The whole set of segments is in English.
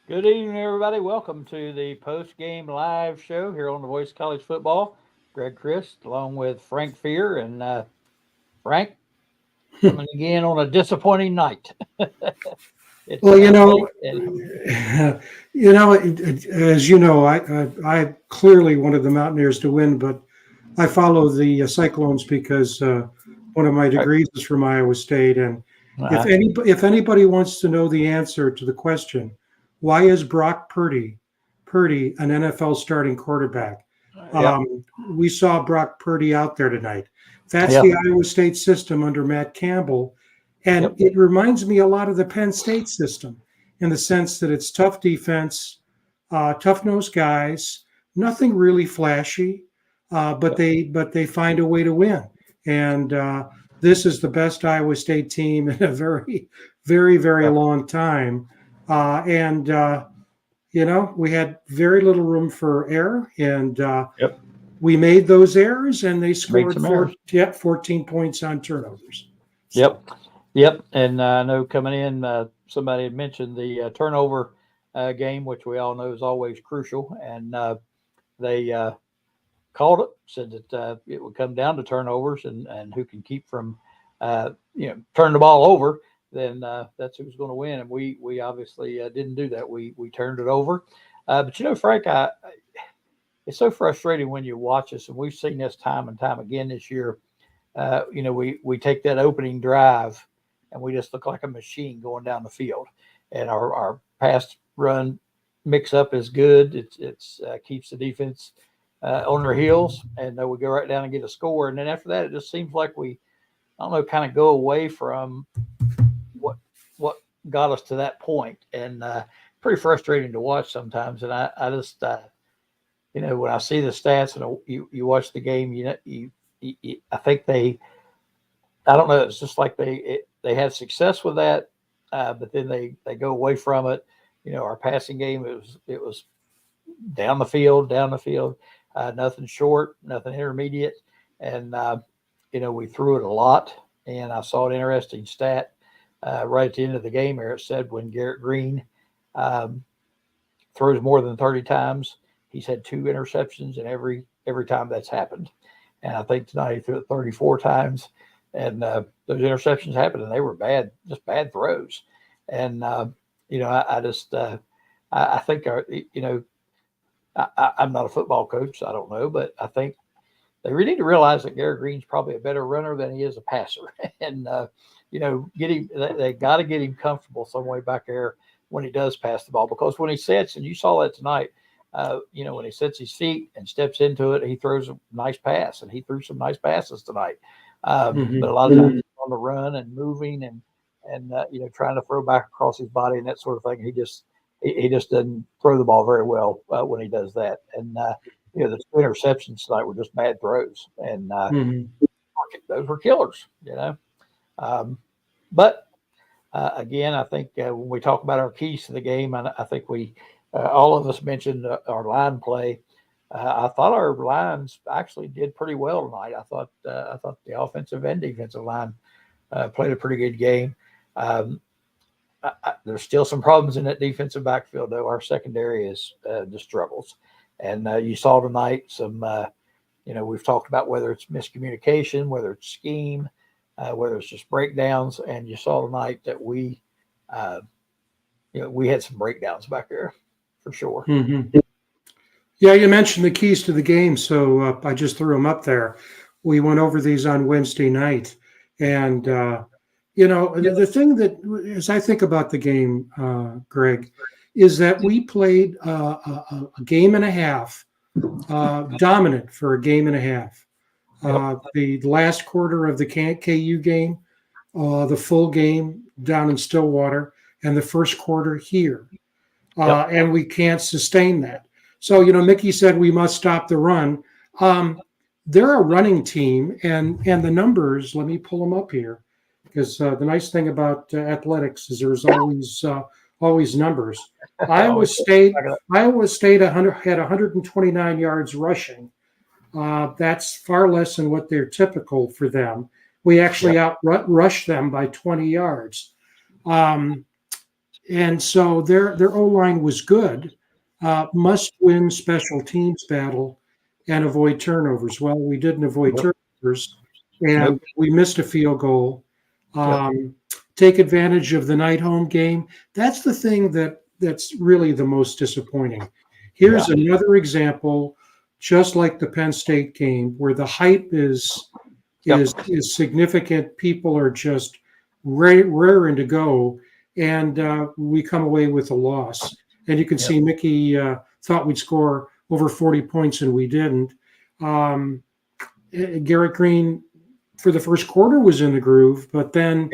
Good evening, everybody. Welcome to the post-game live show here on the Voice of College Football. Greg Crist, along with Frank Fear, and Frank coming again on a disappointing night. Well, as you know, I clearly wanted the Mountaineers to win, but I follow the Cyclones because one of my degrees is from Iowa State, and if anybody wants to know the answer to the question, why is Brock Purdy an NFL starting quarterback? We saw Brock Purdy out there tonight. That's the Iowa State system under Matt Campbell. And it reminds me a lot of the Penn State system in the sense that it's tough defense, tough-nosed guys, nothing really flashy, but they find a way to win. And this is the best Iowa State team in a very, very, very long time. We had very little room for error, and we made those errors, and they scored 14 points on turnovers. Yep. And I know coming in, somebody had mentioned the turnover game, which we all know is always crucial. And they called it, said that it would come down to turnovers and who can keep from, turning the ball over, then that's who's going to win. And we obviously didn't do that. We turned it over. But, Frank, it's so frustrating when you watch us, and we've seen this time and time again this year. We take that opening drive and we just look like a machine going down the field, and our pass run mix up is good. It's keeps the defense on their heels, and we go right down and get a score. And then after that, it just seems like we, kind of go away from what got us to that point, and pretty frustrating to watch sometimes. And I just, when I see the stats and you watch the game, I think I don't know. It's just like they had success with that, but then they go away from it. Our passing game, it was down the field, nothing short, nothing intermediate. And, we threw it a lot. And I saw an interesting stat right at the end of the game where it said when Garrett Green throws more than 30 times, he's had 2 interceptions, and every time that's happened. And I think tonight he threw it 34 times, and those interceptions happened, and they were just bad throws. And I think I'm not a football coach, so I don't know, but I think they really need to realize that Garrett Green's probably a better runner than he is a passer, and get him. They got to get him comfortable some way back there when he does pass the ball, because when he sits, and you saw that tonight. When he sets his feet and steps into it, he throws a nice pass, and he threw some nice passes tonight. But a lot of times on the run and moving and trying to throw back across his body and that sort of thing, he just doesn't throw the ball very well when he does that. And the 2 interceptions tonight were just bad throws, and those were killers. But again, I think when we talk about our keys to the game, I think we. All of us mentioned our line play. I thought our lines actually did pretty well tonight. I thought the offensive and defensive line played a pretty good game. There's still some problems in that defensive backfield, though. Our secondary is just struggles. And you saw tonight some, we've talked about whether it's miscommunication, whether it's scheme, whether it's just breakdowns. And you saw tonight that we had some breakdowns back there. For sure. Yeah, you mentioned the keys to the game, so I just threw them up there. We went over these on Wednesday night, and the thing that, as I think about the game, Greg, is that we played a game and a half, dominant for a game and a half. The last quarter of the KU game, the full game down in Stillwater, and the first quarter here. And we can't sustain that. So, Mickey said we must stop the run. They're a running team, and the numbers, let me pull them up here, because the nice thing about athletics is there's always numbers. Iowa State had 129 yards rushing. That's far less than what they're typical for them. We actually outrushed them by 20 yards. and so their O-line was good. Must win special teams battle and avoid turnovers. Well, we didn't avoid turnovers, and we missed a field goal. Take advantage of the night home game. That's the thing that's really the most disappointing. Here's another example, just like the Penn State game, where the hype is significant. People are just raring to go, and we come away with a loss. And you can see Mickey thought we'd score over 40 points, and we didn't. Garrett Green, for the first quarter, was in the groove, but then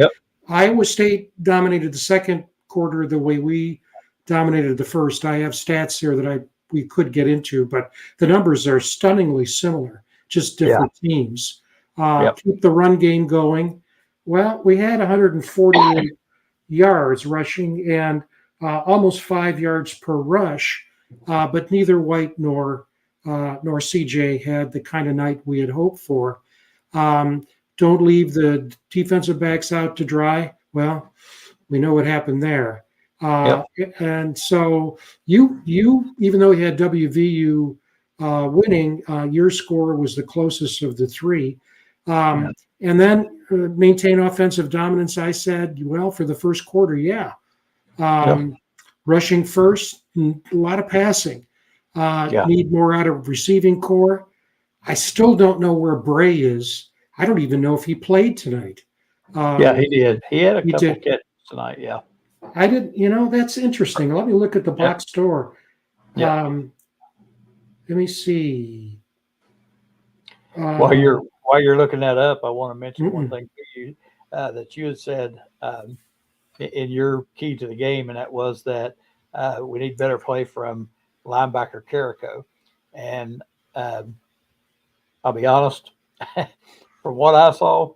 Iowa State dominated the second quarter the way we dominated the first. I have stats here that we could get into, but the numbers are stunningly similar, just different teams. Keep the run game going. Well, we had 148 yards rushing and almost 5 yards per rush, but neither White nor CJ had the kind of night we had hoped for. Don't leave the defensive backs out to dry. Well, we know what happened there. And so you even though you had WVU winning, your score was the closest of the three. And then maintain offensive dominance. I said, well, for the first quarter, rushing first, a lot of passing. Need more out of receiving core. I still don't know where Bray is. I don't even know if he played tonight. He did. He had a couple catches tonight. Yeah. I did. That's interesting. Let me look at the box score. Let me see. While you're looking that up, I want to mention one thing to you that you had said in your key to the game, and that was that we need better play from linebacker Carrico. And I'll be honest, from what I saw,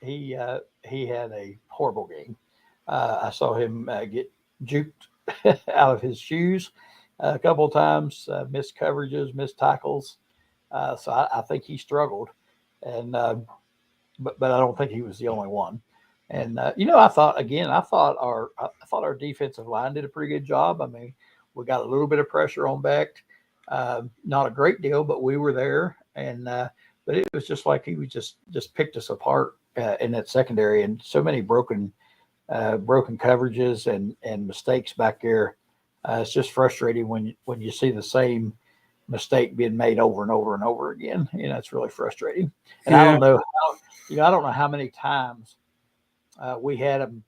he had a horrible game. I saw him get juked out of his shoes a couple of times, missed coverages, missed tackles. So I think he struggled, and but I don't think he was the only one. And I thought our defensive line did a pretty good job. I mean, we got a little bit of pressure on Becht, not a great deal, but we were there. And but it was just like he was just picked us apart in that secondary, and so many broken coverages and mistakes back there. It's just frustrating when you see the same mistake being made over and over and over again. It's really frustrating. And I don't know how many times we had them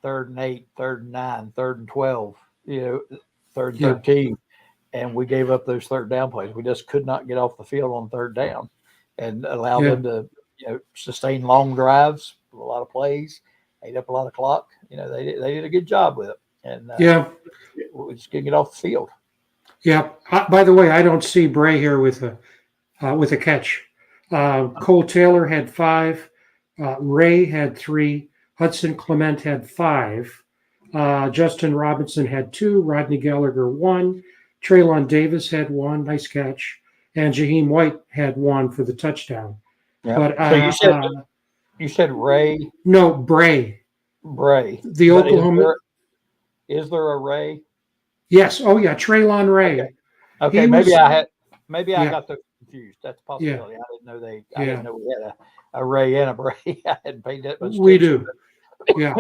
3rd and 8, 3rd and 9, 3rd and 12, 3rd and 13, and we gave up those 3rd down plays. We just could not get off the field on 3rd down and allow them to sustain long drives, a lot of plays, ate up a lot of clock. They did a good job with it, and we just couldn't get off the field. Yeah. By the way, I don't see Bray here with a catch. Cole Taylor had 5. Ray had 3. Hudson Clement had 5. Justin Robinson had 2. Rodney Gallagher 1. Traylon Davis had 1. Nice catch. And Jaheim White had 1 for the touchdown. Yeah. But So you said Ray? No, Bray. Bray. The But Oklahoma. Is there a Ray? Yes. Oh yeah, Traylon Ray. Okay. Maybe I got those confused. That's a possibility. Yeah. I didn't know we had a Ray and a Bray. I hadn't paid that much attention. We do. Yeah.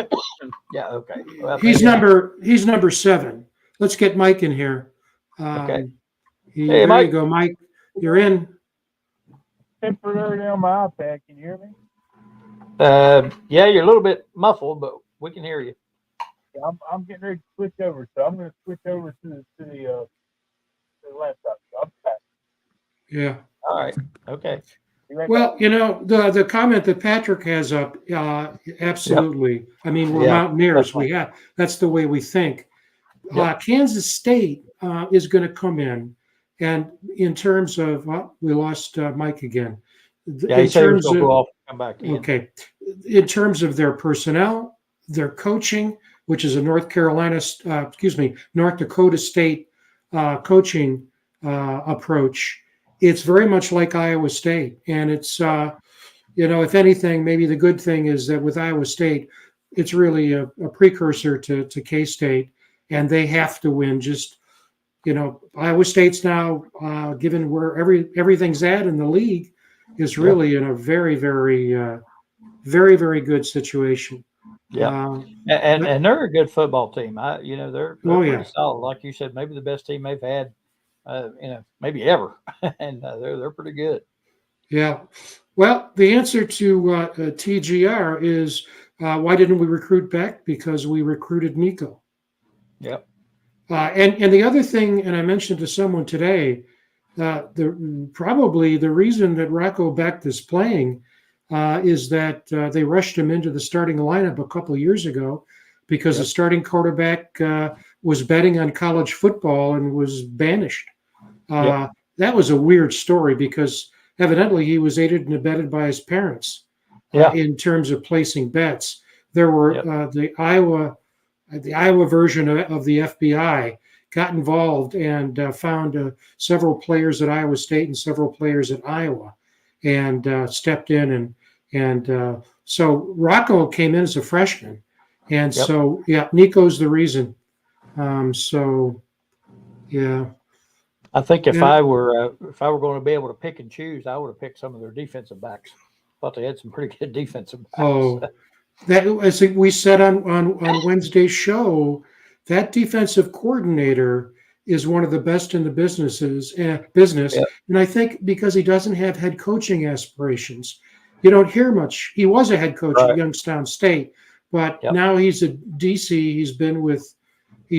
Yeah. Okay. Well, He's number 7. Let's get Mike in here. Okay. There Mike. You go, Mike. You're in. Temporarily on my iPad. Can you hear me? Yeah, you're a little bit muffled, but we can hear you. Yeah, I'm getting ready to switch over, so I'm going to switch over to the laptop. So I'm back. Yeah. All right. Okay. Well, the comment that Patrick has up, absolutely. Yep. I mean, we're Mountaineers. That's the way we think. Yep. Kansas State is going to come in, and in terms of, we lost Mike again. Yeah, he said he was going to go off and come back in. Okay. In terms of their personnel, their coaching, which is a North Dakota State coaching approach, it's very much like Iowa State. And it's, if anything, maybe the good thing is that with Iowa State, it's really a precursor to K-State, and they have to win. Just, Iowa State's now, given where everything's at in the league, is really in a very, very, very, very good situation. Yeah, and they're a good football team. They're pretty solid. Like you said, maybe the best team they've had, maybe ever, and they're pretty good. Yeah. Well, the answer to TGR is why didn't we recruit Beck? Because we recruited Nico. Yep. And the other thing, and I mentioned to someone today, probably the reason that Rocco Beck is playing is that they rushed him into the starting lineup a couple of years ago because the starting quarterback was betting on college football and was banished. That was a weird story because evidently he was aided and abetted by his parents in terms of placing bets. There were the Iowa version of the FBI got involved and found several players at Iowa State and several players at Iowa, and stepped in and so Rocco came in as a freshman, and so Nico's the reason. I think if I were going to be able to pick and choose, I would have picked some of their defensive backs. Thought they had some pretty good defensive backs. Oh, that, as we said on Wednesday's show, that defensive coordinator is one of the best in the business. And I think because he doesn't have head coaching aspirations, you don't hear much. He was a head coach at Youngstown State, but now he's a DC. He's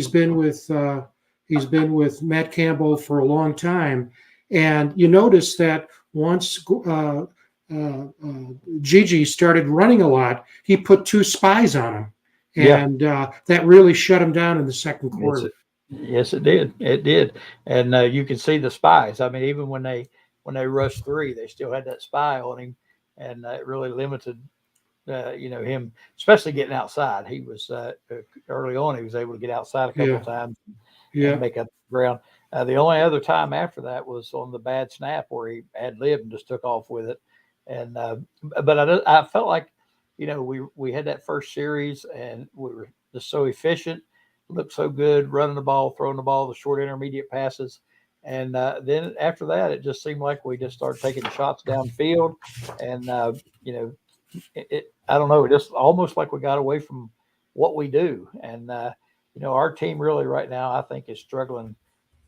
been with Matt Campbell for a long time, and you notice that once Gigi started running a lot, he put 2 spies on him, and that really shut him down in the second quarter. Yes, it did. It did, and you can see the spies. I mean, even when they rushed 3, they still had that spy on him, and it really limited. Him, especially getting outside. He was early on. He was able to get outside a couple of times. And make up the ground. The only other time after that was on the bad snap where he ad libbed and just took off with it. And but I felt like, we had that first series and we were just so efficient, looked so good, running the ball, throwing the ball, the short intermediate passes. And then after that, it just seemed like we just started taking shots downfield. And, I don't know, just almost like we got away from what we do. And, our team really right now, I think, is struggling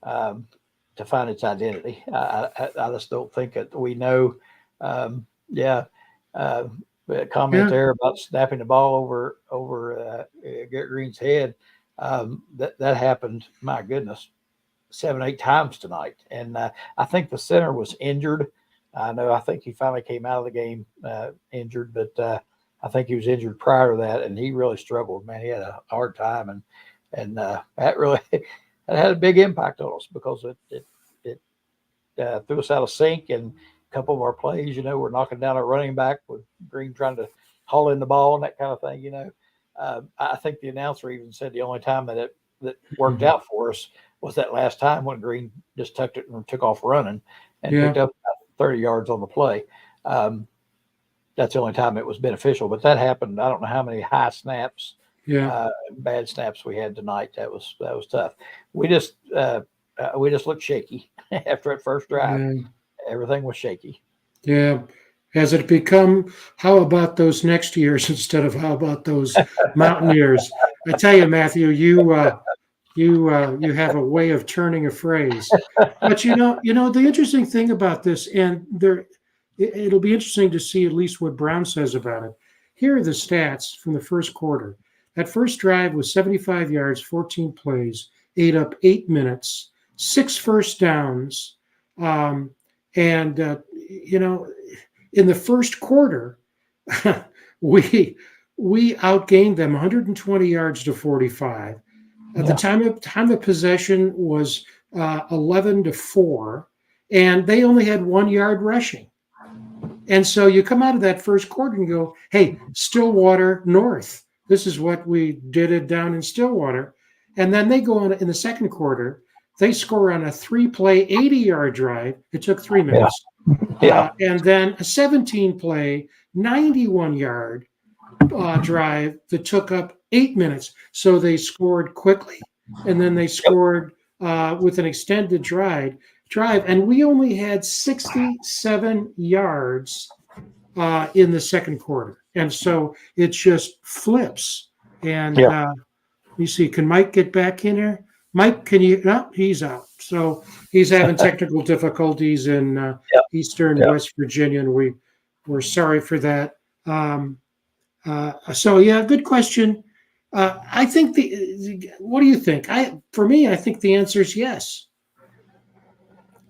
to find its identity. I just don't think that we know. Comment there about snapping the ball over Garrett Green's head. That happened, my goodness, 7-8 times tonight. And I think the center was injured. I think he finally came out of the game injured, but I think he was injured prior to that, and he really struggled. Man, he had a hard time, and that really that had a big impact on us because it threw us out of sync. And a couple of our plays, we're knocking down our running back with Green trying to haul in the ball and that kind of thing. I think the announcer even said the only time that worked out for us was that last time when Green just tucked it and took off running and picked up 30 yards on the play. That's the only time it was beneficial, but that happened. I don't know how many high snaps, bad snaps we had tonight. That was tough. We just looked shaky after that first drive. Yeah. Everything was shaky. Yeah. Has it become, how about those next years instead of how about those mountain years? I tell you, Matthew, you have a way of turning a phrase. But the interesting thing about this, and it'll be interesting to see at least what Brown says about it. Here are the stats from the first quarter. That first drive was 75 yards, 14 plays, ate up 8 minutes, 6 first downs. In the first quarter, we outgained them 120 yards to 45. The time of possession was 11-4, and they only had 1 yard rushing. And so you come out of that first quarter and go, hey, Stillwater North. This is what we did it down in Stillwater. And then they go on in the second quarter. They score on a 3-play, 80-yard drive. It took 3 minutes. And then a 17-play, 91-yard drive that took up 8 minutes. So they scored quickly, and then they scored with an extended drive, and we only had 67 yards in the second quarter, and so it just flips. And you see, can Mike get back in here? Mike, can you? No, he's out. So he's having technical difficulties in Eastern West Virginia, and we're sorry for that. So yeah, good question. I think what do you think? For me, I think the answer is yes.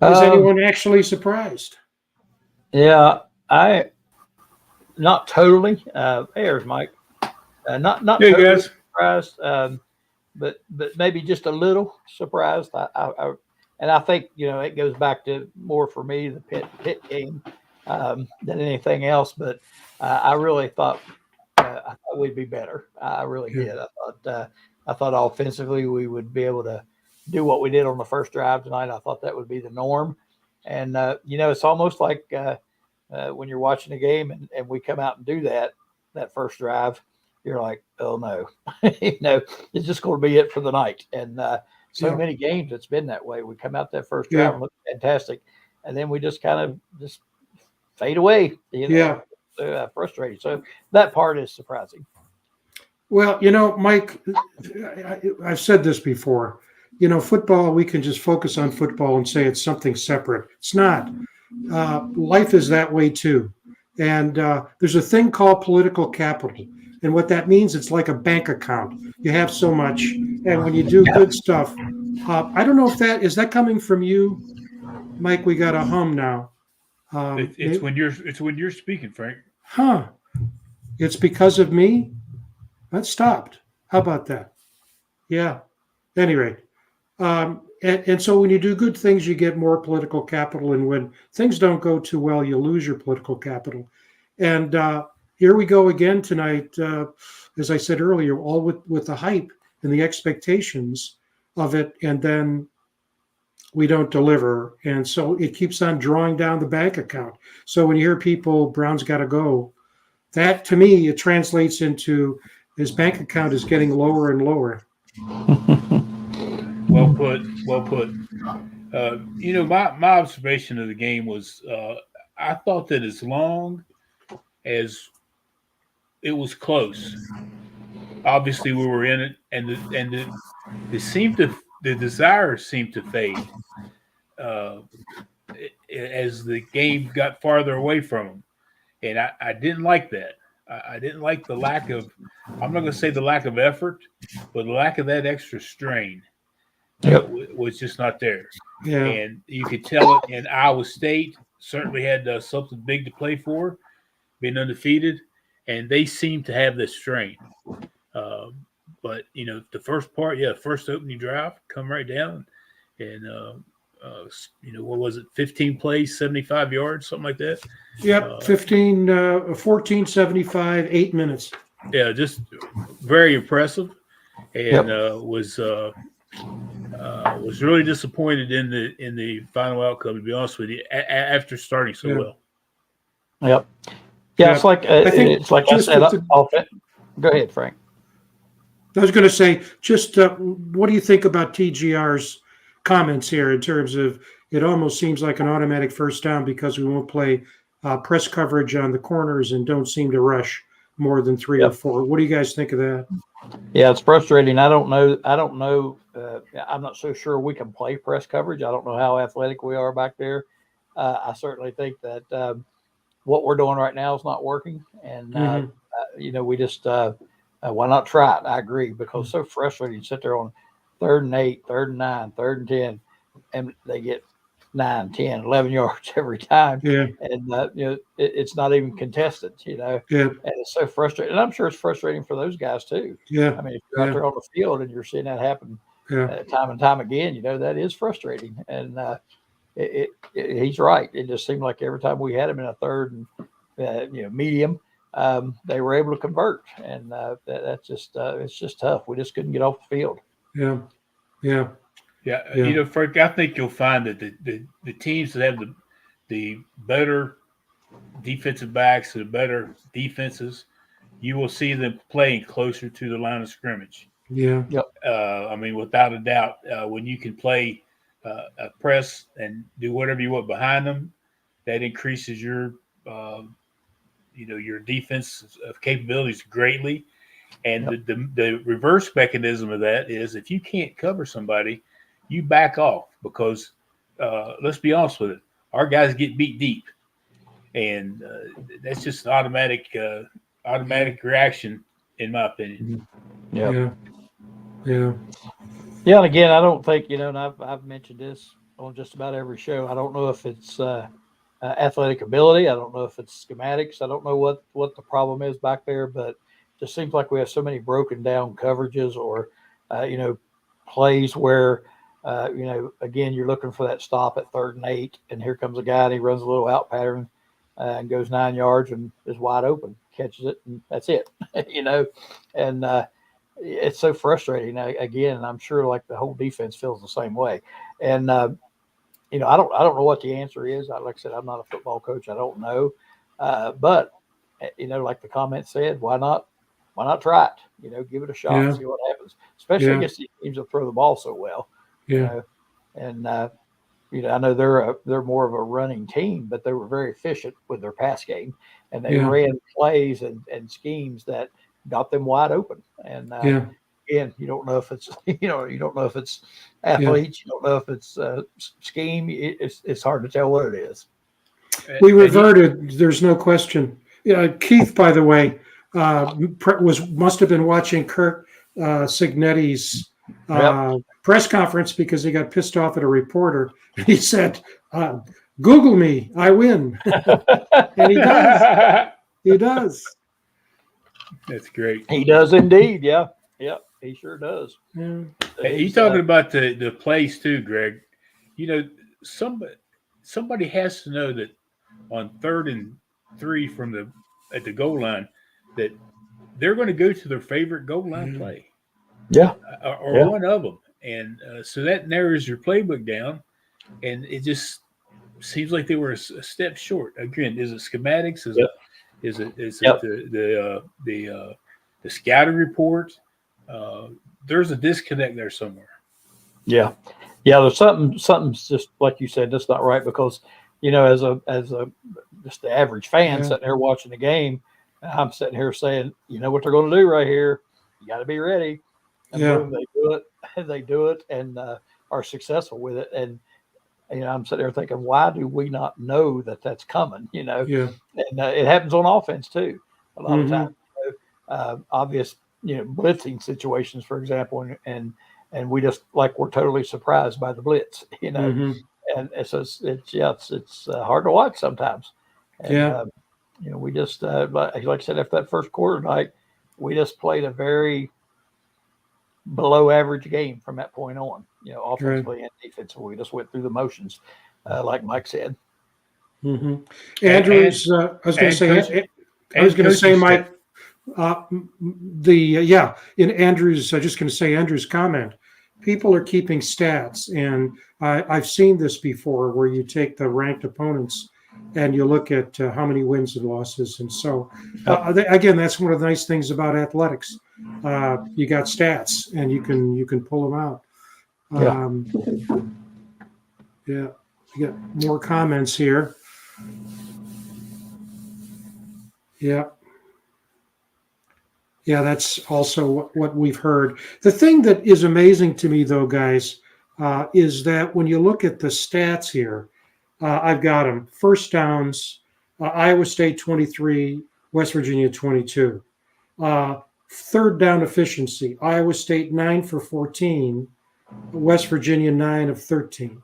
Is anyone actually surprised? Yeah, not totally. There's Mike. Not Hey, totally guys. surprised, but maybe just a little surprised. And I think it goes back to more for me the Pitt game than anything else. But I really thought we'd be better. I really did. I thought offensively we would be able to do what we did on the first drive tonight. I thought that would be the norm. And it's almost like when you're watching a game and we come out and do that first drive, you're like, oh no, it's just going to be it for the night. And many games it's been that way. We come out that first drive and look fantastic, and then we just kind of just fade away. Frustrating. So that part is surprising. Well, Mike, I've said this before. Football, we can just focus on football and say it's something separate. It's not. Life is that way too. And there's a thing called political capital. And what that means, it's like a bank account. You have so much. And when you do good stuff, I don't know if is that coming from you, Mike? We got a hum now. It's when you're speaking, Frank. Huh. It's because of me? That stopped. How about that? Yeah. At any rate. And so when you do good things, you get more political capital. And when things don't go too well, you lose your political capital. And here we go again tonight, as I said earlier, all with the hype and the expectations of it. And then we don't deliver. And so it keeps on drawing down the bank account. So when you hear people, Brown's got to go, that to me, it translates into his bank account is getting lower and lower. Well put. My observation of the game was I thought that as long as it was close, obviously we were in it, and the desire seemed to fade as the game got farther away from them, and I didn't like that. I didn't like the lack of, I'm not going to say the lack of effort, but the lack of that extra strain was just not there. Yeah. And you could tell it. And Iowa State certainly had something big to play for, being undefeated, and they seemed to have this strain. But, the first part, first opening drive, come right down. And, what was it, 15 plays, 75 yards, something like that? Yep, 14, 75, 8 minutes. Yeah, just very impressive, and was really disappointed in the final outcome, to be honest with you, after starting so well. Yep. Yeah, it's like I said. Go ahead, Frank. I was going to say, just what do you think about TGR's comments here in terms of it almost seems like an automatic first down because we won't play press coverage on the corners and don't seem to rush more than 3 or 4. What do you guys think of that? Yeah, it's frustrating. I don't know. I'm not so sure we can play press coverage. I don't know how athletic we are back there. I certainly think that what we're doing right now is not working. And, we just why not try it? I agree, because it's so frustrating. You sit there on 3rd and 8, 3rd and 9, 3rd and 10, and they get 9, 10, 11 yards every time. Yeah. And, it's not even contested, Yeah. and it's so frustrating. And I'm sure it's frustrating for those guys too. Yeah. I mean, if you're out there on the field and you're seeing that happen time and time again, that is frustrating. And he's right. It just seemed like every time we had him in a 3rd and, medium, they were able to convert. And that's just, it's just tough. We just couldn't get off the field. Yeah. Yeah. Yeah, Frank, I think you'll find that the teams that have the better defensive backs, the better defenses, you will see them playing closer to the line of scrimmage. Yeah. I mean, without a doubt, when you can play a press and do whatever you want behind them, that increases your your defense capabilities greatly. And the reverse mechanism of that is if you can't cover somebody, you back off because let's be honest with it, our guys get beat deep, and that's just an automatic reaction, in my opinion. Yeah. And again, I don't think, and I've mentioned this on just about every show. I don't know if it's athletic ability. I don't know if it's schematics. I don't know what the problem is back there, but it just seems like we have so many broken down coverages or, plays where, again, you're looking for that stop at 3rd and 8, and here comes a guy and he runs a little out pattern and goes 9 yards and is wide open, catches it, and that's it, and it's so frustrating. Again, I'm sure like the whole defense feels the same way. And, I don't know what the answer is. Like I said, I'm not a football coach. I don't know. But, like the comment said, why not try it? Give it a shot and see what happens, especially against the teams that throw the ball so well. And, I know they're more of a running team, but they were very efficient with their pass game, and they ran plays and schemes that got them wide open. And again, you don't know if it's you don't know if it's athletes, you don't know if it's scheme. It's hard to tell what it is. We reverted. There's no question. Keith, by the way, must have been watching Kurt Signetti's press conference because he got pissed off at a reporter. He said, "Google me, I win," and he does. He does. That's great. He does indeed. Yeah. He sure does. Yeah. Hey, you talking about the plays too, Greg? Somebody has to know that on 3rd and 3 at the goal line that they're going to go to their favorite goal line play. Or one of them, and so that narrows your playbook down, and it just seems like they were a step short. Again, is it schematics? Is it the scouting report? There's a disconnect there somewhere. Yeah. There's something's just like you said, that's not right because as a just the average fan sitting there watching the game, I'm sitting here saying, what they're going to do right here. You got to be ready. And boom, they do it, and are successful with it. And I'm sitting there thinking, why do we not know that that's coming? And it happens on offense too. A lot of times, obvious, blitzing situations, for example, and we just we're totally surprised by the blitz, and it's hard to watch sometimes. And, we just like I said, after that first quarter night, we just played a very below average game from that point on, offensively and defensively. We just went through the motions, like Mike said. Andrews, I was going to say, Mike, in Andrews, I was just going to say Andrew's comment, people are keeping stats, and I've seen this before where you take the ranked opponents and you look at how many wins and losses. And so, again, that's one of the nice things about athletics. You got stats, and you can pull them out. You got more comments here. Yeah, that's also what we've heard. The thing that is amazing to me, though, guys, is that when you look at the stats here, I've got them. First downs, Iowa State 23, West Virginia 22. Third down efficiency, Iowa State 9 for 14, West Virginia 9 of 13.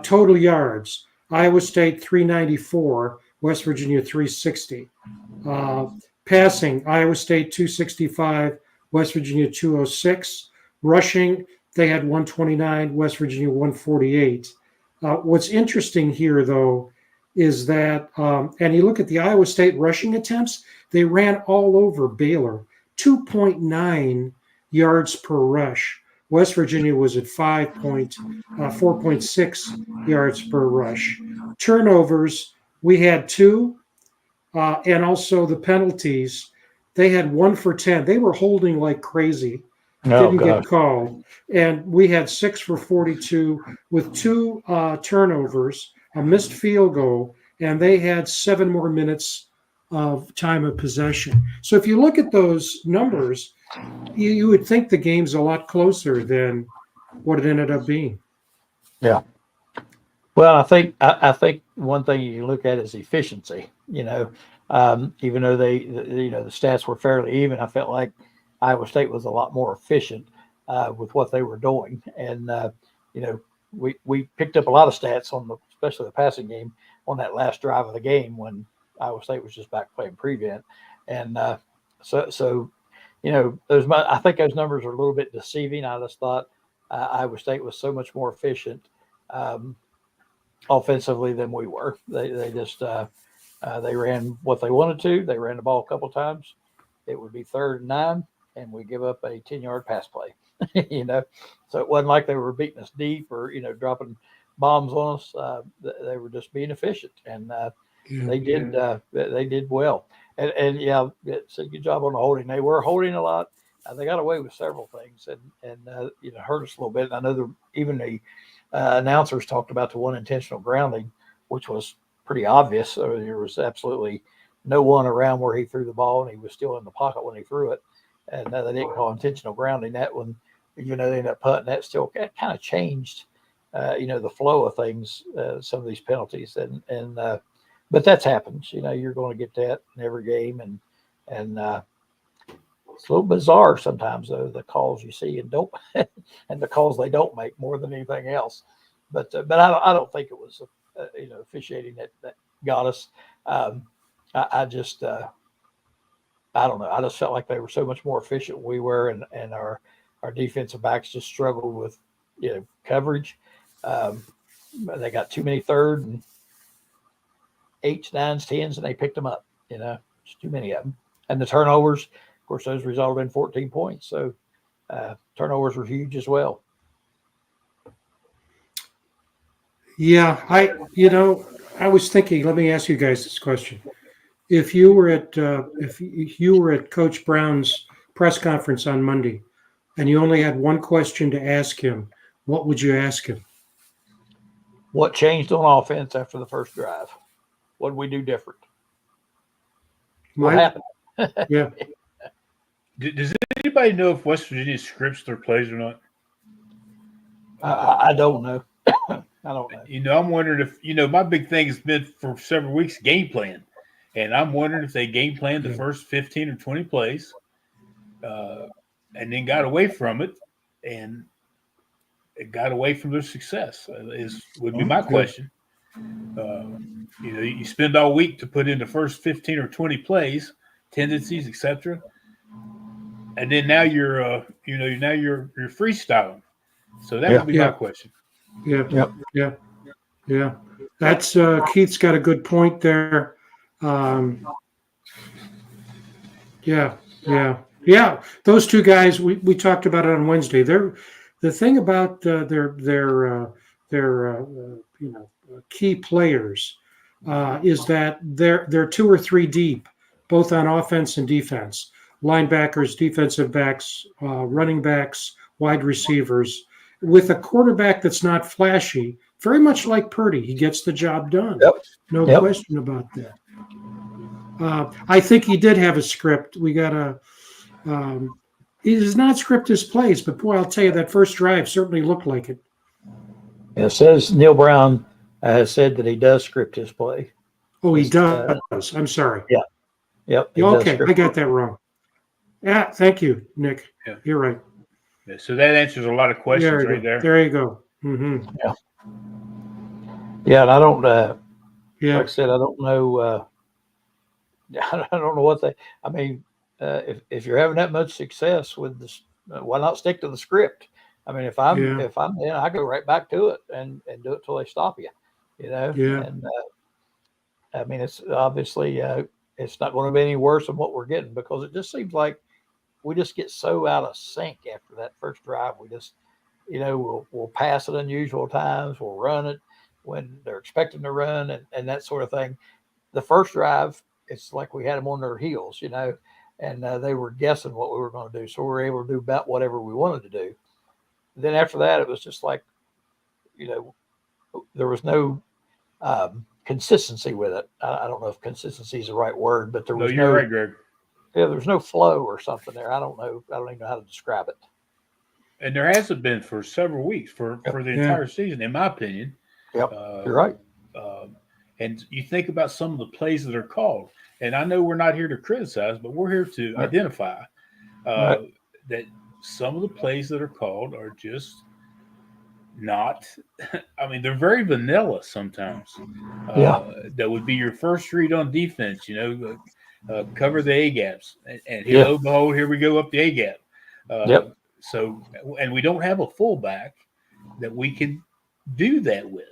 Total yards, Iowa State 394, West Virginia 360. Passing, Iowa State 265, West Virginia 206. Rushing, they had 129, West Virginia 148. What's interesting here, though, is that, and you look at the Iowa State rushing attempts, they ran all over Baylor, 2.9 yards per rush. West Virginia was at 4.6 yards per rush. Turnovers, we had 2, and also the penalties. They had 1 for 10. They were holding like crazy. Oh, Didn't gosh. get called. And we had 6 for 42 with 2 turnovers, a missed field goal, and they had 7 more minutes of time of possession. So if you look at those numbers, you would think the game's a lot closer than what it ended up being. Yeah. Well, I think one thing you look at is efficiency. Even though the stats were fairly even, I felt like Iowa State was a lot more efficient with what they were doing, and we picked up a lot of stats especially the passing game on that last drive of the game when Iowa State was just back playing prevent, and so I think those numbers are a little bit deceiving. I just thought Iowa State was so much more efficient offensively than we were. They just they ran what they wanted to. They ran the ball a couple times. It would be 3rd and 9, and we give up a 10-yard pass play. So it wasn't like they were beating us deep or dropping bombs on us. They were just being efficient, and they did well. And yeah, it's a good job on the holding. They were holding a lot. They got away with several things, and hurt us a little bit. And I know even the announcers talked about the one intentional grounding, which was pretty obvious. So there was absolutely no one around where he threw the ball, and he was still in the pocket when he threw it. And they didn't call intentional grounding. That one, even though they ended up punting, that still kind of changed, the flow of things. Some of these penalties, but that's happens. You're going to get that in every game, and it's a little bizarre sometimes, though, the calls you see and don't, and the calls they don't make more than anything else. But I don't think it was officiating that got us. I just I don't know. I just felt like they were so much more efficient than we were, and our defensive backs just struggled with coverage. They got too many 3rd and 8s, 9s, 10s, and they picked them up. It's too many of them. And the turnovers, of course, those resulted in 14 points. So turnovers were huge as well. Yeah, I was thinking. Let me ask you guys this question: If you were at Coach Brown's press conference on Monday, and you only had one question to ask him, what would you ask him? What changed on offense after the first drive? What did we do different? What happened? Yeah. Does anybody know if West Virginia scripts their plays or not? I don't know. I don't know. I'm wondering if, my big thing has been for several weeks game plan. And I'm wondering if they game planned the first 15 or 20 plays and then got away from it, and it got away from their success would be my question. You spend all week to put in the first 15 or 20 plays, tendencies, etc. And then now you're freestyling. So that would be my question. Yeah. That's Keith's got a good point there. Yeah. Those two guys, we talked about it on Wednesday. The thing about their key players is that they're 2 or 3 deep, both on offense and defense. Linebackers, defensive backs, running backs, wide receivers, with a quarterback that's not flashy, very much like Purdy. He gets the job done. No question about that. I think he did have a script. We got he does not script his plays, but boy, I'll tell you, that first drive certainly looked like it. It says Neal Brown has said that he does script his play. Oh, he does. I'm sorry. Yeah. Yep. Okay, I got that wrong. Yeah, thank you, Nick. Yeah. You're right. Yeah, so that answers a lot of questions there. There you go. Mm-hmm. Yeah, and I don't. Like I said, I don't know. I don't know what I mean, if you're having that much success with this, why not stick to the script? I mean, if I'm in, I go right back to it and do it till they stop you. Yeah. And I mean, it's obviously it's not going to be any worse than what we're getting, because it just seems like we just get so out of sync after that first drive. We just, we'll pass at unusual times. We'll run it when they're expecting to run and that sort of thing. The first drive, it's like we had them on their heels, and they were guessing what we were going to do. So we were able to do about whatever we wanted to do. Then after that, it was just like, there was no consistency with it. I don't know if consistency is the right word, but there was you're right, Greg. Yeah, there's no flow or something there. I don't know. I don't even know how to describe it. And there hasn't been for several weeks for the entire season, in my opinion. Yep, you're right. And you think about some of the plays that are called, and I know we're not here to criticize, but we're here to identify that some of the plays that are called are just not. I mean, they're very vanilla sometimes. That would be your first read on defense. Cover the A gaps, and lo and behold, here we go up the A gap. So, and we don't have a fullback that we can do that with.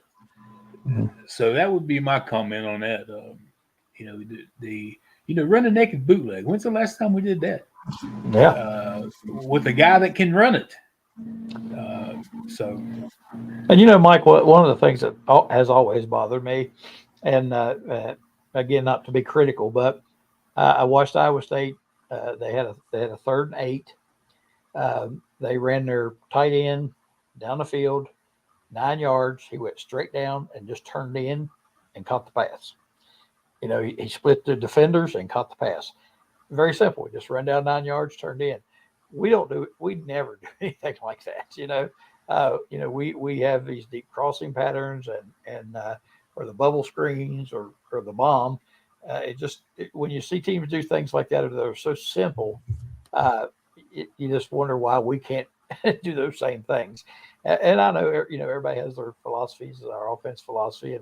So that would be my comment on that. Run a naked bootleg. When's the last time we did that? With a guy that can run it. And Mike, one of the things that has always bothered me, and again, not to be critical, but I watched Iowa State. They had a 3rd and 8. They ran their tight end down the field, 9 yards. He went straight down and just turned in and caught the pass. He split the defenders and caught the pass. Very simple. He just run down 9 yards, turned in. We don't do it. We never do anything like that. We have these deep crossing patterns and or the bubble screens or the bomb. When you see teams do things like that that are so simple, you just wonder why we can't do those same things. And I know, everybody has their philosophies, our offense philosophy,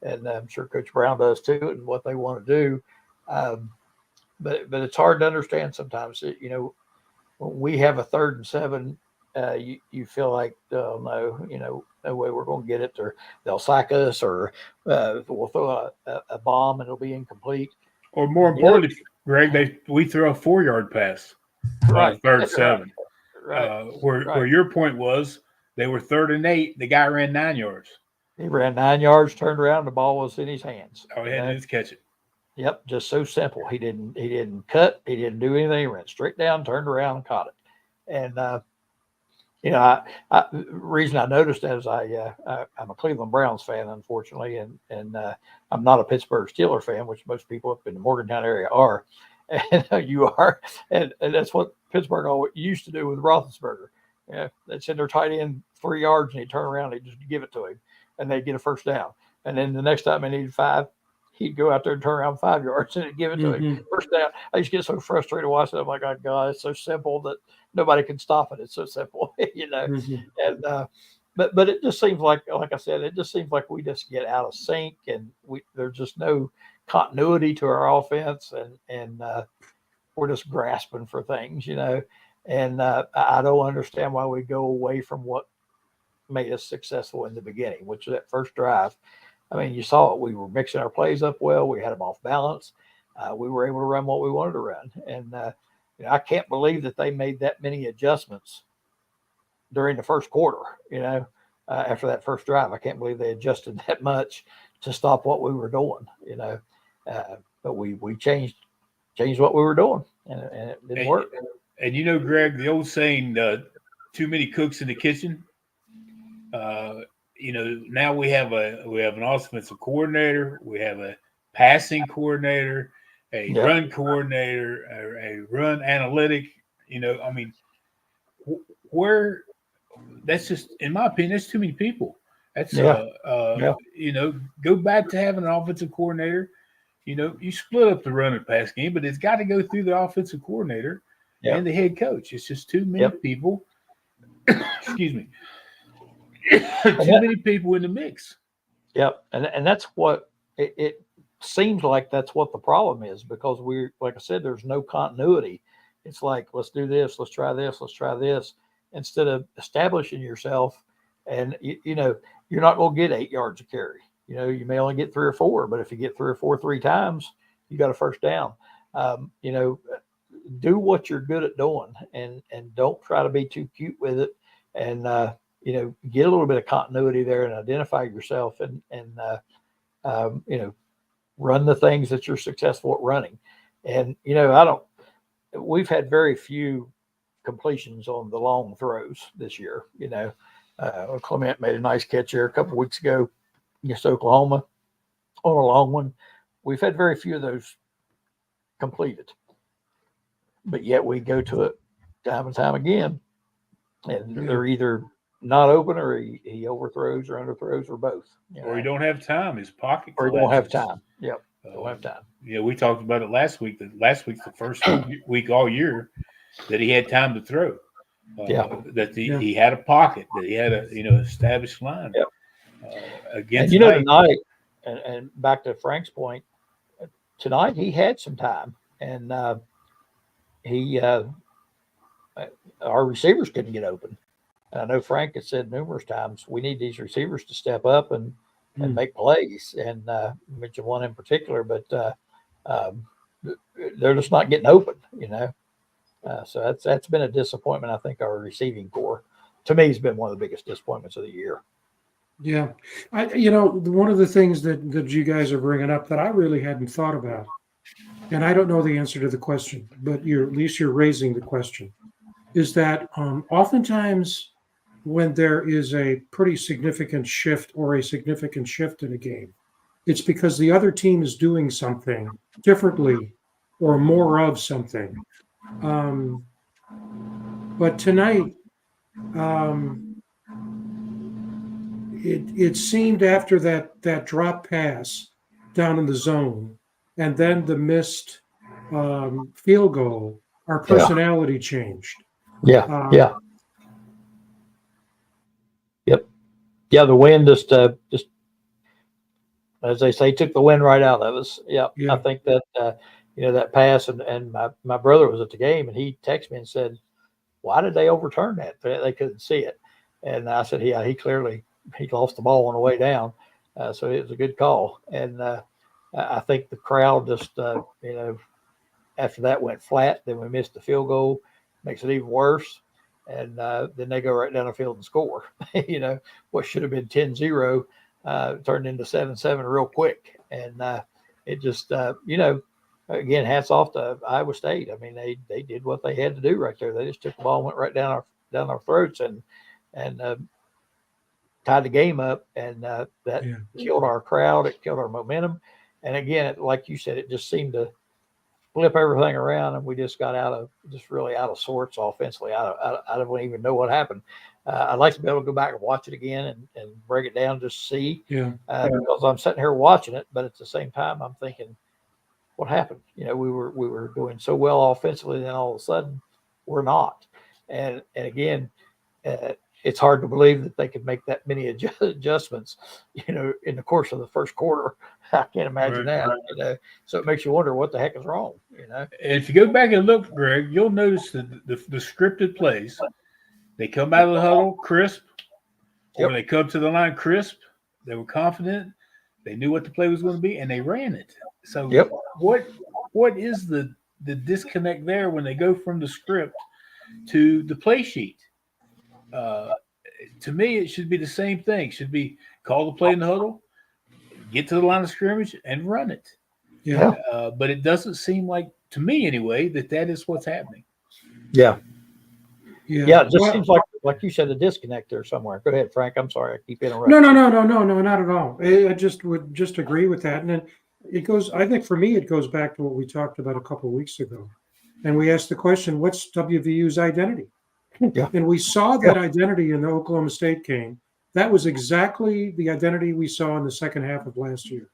and I'm sure Coach Brown does too, and what they want to do. But it's hard to understand sometimes. When we have a 3rd and 7, you feel like, oh, no, no way we're going to get it, or they'll sack us, or we'll throw a bomb and it'll be incomplete. Or more importantly, Greg, we throw a 4-yard pass on 3rd and 7. Where your point was, they were 3rd and 8. The guy ran 9 yards. He ran 9 yards, turned around, the ball was in his hands. All he had to do was catch it. Yep, just so simple. He didn't cut. He didn't do anything. He ran straight down, turned around, and caught it. And the reason I noticed that is I'm a Cleveland Browns fan, unfortunately, and I'm not a Pittsburgh Steelers fan, which most people up in the Morgantown area are. And you are, and that's what Pittsburgh always used to do with Roethlisberger. They'd send their tight end 3 yards, and he'd turn around, and he'd just give it to him, and they'd get a first down. And then the next time they needed 5, he'd go out there and turn around 5 yards and give it to him. First down. I used to get so frustrated watching it. I'm like, oh, God, it's so simple that nobody can stop it. It's so simple, And but it just seems like I said, it just seems like we just get out of sync, and there's just no continuity to our offense, and we're just grasping for things, And I don't understand why we go away from what made us successful in the beginning, which was that first drive. I mean, you saw it. We were mixing our plays up well. We had them off balance. We were able to run what we wanted to run. And I can't believe that they made that many adjustments during the first quarter, after that first drive. I can't believe they adjusted that much to stop what we were doing, but we changed what we were doing, and it didn't work. And Greg, the old saying, too many cooks in the kitchen. Now we have an offensive coordinator, we have a passing coordinator, a run coordinator, a run analytic. Where that's just, in my opinion, that's too many people. That's go back to having an offensive coordinator. You split up the run and pass game, but it's got to go through the offensive coordinator and the head coach. It's just too many people. Excuse me. Too many people in the mix. Yep. And that's what it seems like. That's what the problem is, because like I said, there's no continuity. It's like, let's do this. Let's try this. Let's try this, instead of establishing yourself. And, you're not going to get 8 yards of carry. You may only get 3 or 4, but if you get 3 or 4 3 times, you got a first down. Do what you're good at doing, and don't try to be too cute with it. And, get a little bit of continuity there and identify yourself, and run the things that you're successful at running. And, we've had very few completions on the long throws this year. Clement made a nice catch here a couple weeks ago against Oklahoma on a long one. We've had very few of those completed, but yet we go to it time and time again, and they're either not open or he overthrows or underthrows or both. Or you don't have time. His pocket or you don't have time. Yep, don't have time. Yeah, we talked about it last week. That last week's the first week all year that he had time to throw. He had a pocket, that he had a established line. Yep. Against tonight, and back to Frank's point, tonight he had some time, and our receivers couldn't get open. And I know Frank has said numerous times we need these receivers to step up and make plays, and mentioned one in particular, but they're just not getting open, So that's been a disappointment. I think our receiving core, to me, has been one of the biggest disappointments of the year. Yeah, one of the things that you guys are bringing up that I really hadn't thought about, and I don't know the answer to the question, but at least you're raising the question, is that oftentimes when there is a pretty significant shift or a significant shift in a game, it's because the other team is doing something differently or more of something. But tonight, it seemed after that drop pass down in the zone and then the missed field goal, our personality changed. Yep. The wind just as they say, took the wind right out of us. Yeah. I think that that pass, and my brother was at the game, and he texted me and said, "Why did they overturn that? They couldn't see it." And I said, "Yeah, he lost the ball on the way down, so it was a good call." And I think the crowd just after that went flat. Then we missed the field goal, makes it even worse. And then they go right down the field and score. What should have been 10-0 turned into 7-7 real quick. And it just, again, hats off to Iowa State. I mean, they did what they had to do right there. They just took the ball and went right down our throats and tied the game up. And that killed our crowd. It killed our momentum. And again, like you said, it just seemed to flip everything around, and we just got really out of sorts offensively. I don't even know what happened. I'd like to be able to go back and watch it again and break it down, just see. Because I'm sitting here watching it, but at the same time, I'm thinking, what happened? We were doing so well offensively, then all of a sudden, we're not. And again, it's hard to believe that they could make that many adjustments, in the course of the first quarter. I can't imagine that. So it makes you wonder what the heck is wrong. And if you go back and look, Greg, you'll notice that the scripted plays, they come out of the huddle crisp, or when they come to the line crisp. They were confident, they knew what the play was going to be, and they ran it. So what is the disconnect there when they go from the script to the play sheet? To me, it should be the same thing. It should be call the play in the huddle, get to the line of scrimmage, and run it. But it doesn't seem like, to me anyway, that is what's happening. It just seems like you said, a disconnect there somewhere. Go ahead, Frank. I'm sorry, I keep interrupting. No, not at all. I just would agree with that. And then it goes, I think for me, it goes back to what we talked about a couple of weeks ago. And we asked the question, what's WVU's identity? And we saw that identity in the Oklahoma State game. That was exactly the identity we saw in the second half of last year.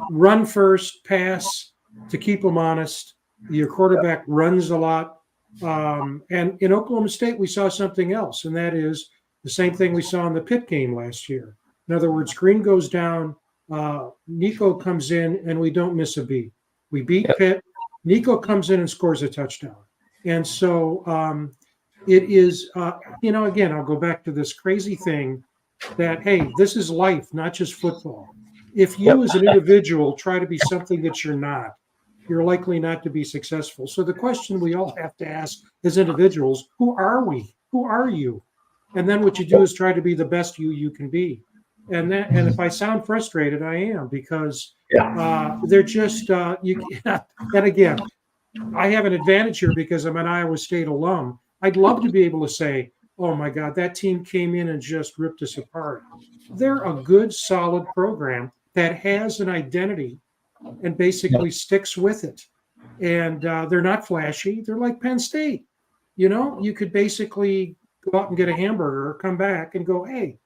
Run first, pass to keep them honest. Your quarterback runs a lot. And in Oklahoma State, we saw something else, and that is the same thing we saw in the Pitt game last year. In other words, Green goes down, Nico comes in, and we don't miss a beat. We beat Pitt. Nico comes in and scores a touchdown. And so it is, again, I'll go back to this crazy thing that, hey, this is life, not just football. If you as an individual try to be something that you're not, you're likely not to be successful. So the question we all have to ask as individuals, who are we? Who are you? And then what you do is try to be the best you can be. And if I sound frustrated, I am, because they're just and again, I have an advantage here because I'm an Iowa State alum. I'd love to be able to say, oh my God, that team came in and just ripped us apart. They're a good, solid program that has an identity and basically sticks with it. And they're not flashy. They're like Penn State. You know, you could basically go out and get a hamburger, come back and go, hey,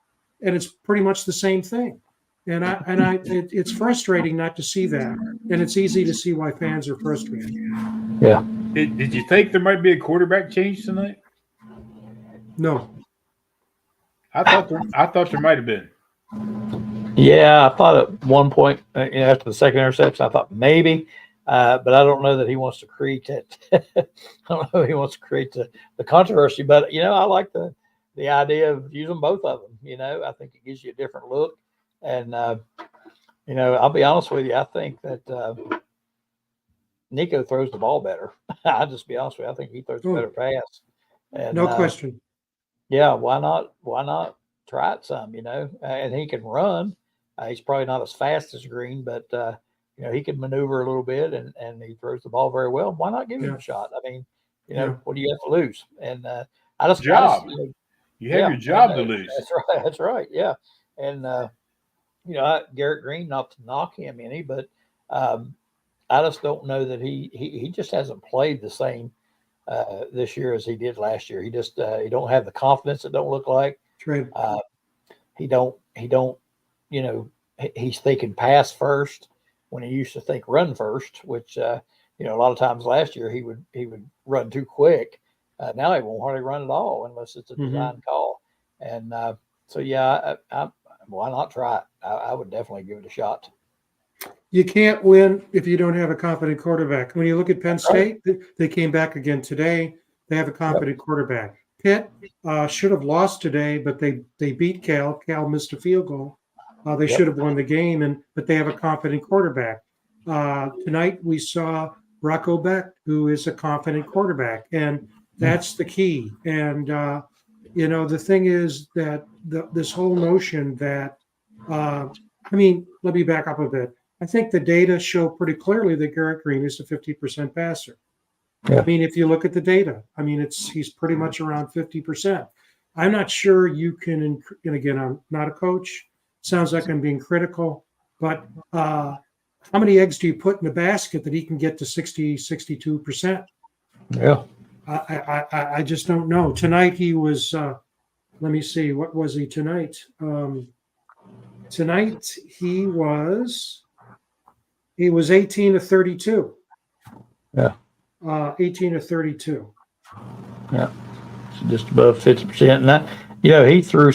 and it's pretty much the same thing. It's frustrating not to see that. And it's easy to see why fans are frustrated. Yeah. Did you think there might be a quarterback change tonight? No. I thought there might have been. Yeah, I thought at one point, after the second interception, I thought maybe, but I don't know that he wants to create that. I don't know if he wants to create the controversy, but I like the idea of using both of them. I think it gives you a different look, and I'll be honest with you, I think that Nico throws the ball better. I'll just be honest with you, I think he throws a better pass. And, no question. Yeah, why not? Why not try it some? And he can run. He's probably not as fast as Green, but he can maneuver a little bit, and he throws the ball very well. Why not give him a shot? I mean, what do you have to lose? And I just you have your job to lose. That's right. That's right. Yeah, and Garrett Green, not to knock him any, but I just don't know that he just hasn't played the same this year as he did last year. He just he don't have the confidence. It don't look like. Right. He don't. He's thinking pass first when he used to think run first, which a lot of times last year he would run too quick. Now he won't hardly run at all unless it's a design call. And so why not try it? I would definitely give it a shot. You can't win if you don't have a competent quarterback. When you look at Penn State, they came back again today. They have a competent quarterback. Pitt should have lost today, but they beat Cal. Cal missed a field goal. They should have won the game, but they have a competent quarterback. Tonight we saw Rocco Beck, who is a confident quarterback, and that's the key. And the thing is that this whole notion that let me back up a bit. I think the data show pretty clearly that Garrett Green is a 50% passer. Yeah. I mean, if you look at the data, he's pretty much around 50%. I'm not sure you can, and again, I'm not a coach. Sounds like I'm being critical, but how many eggs do you put in the basket that he can get to 60, 62%? Yeah. I just don't know. Tonight he was, let me see, what was he tonight? Tonight he was 18 to 32. Yeah. 18 to 32. Yeah. So just above 50%. And that, he threw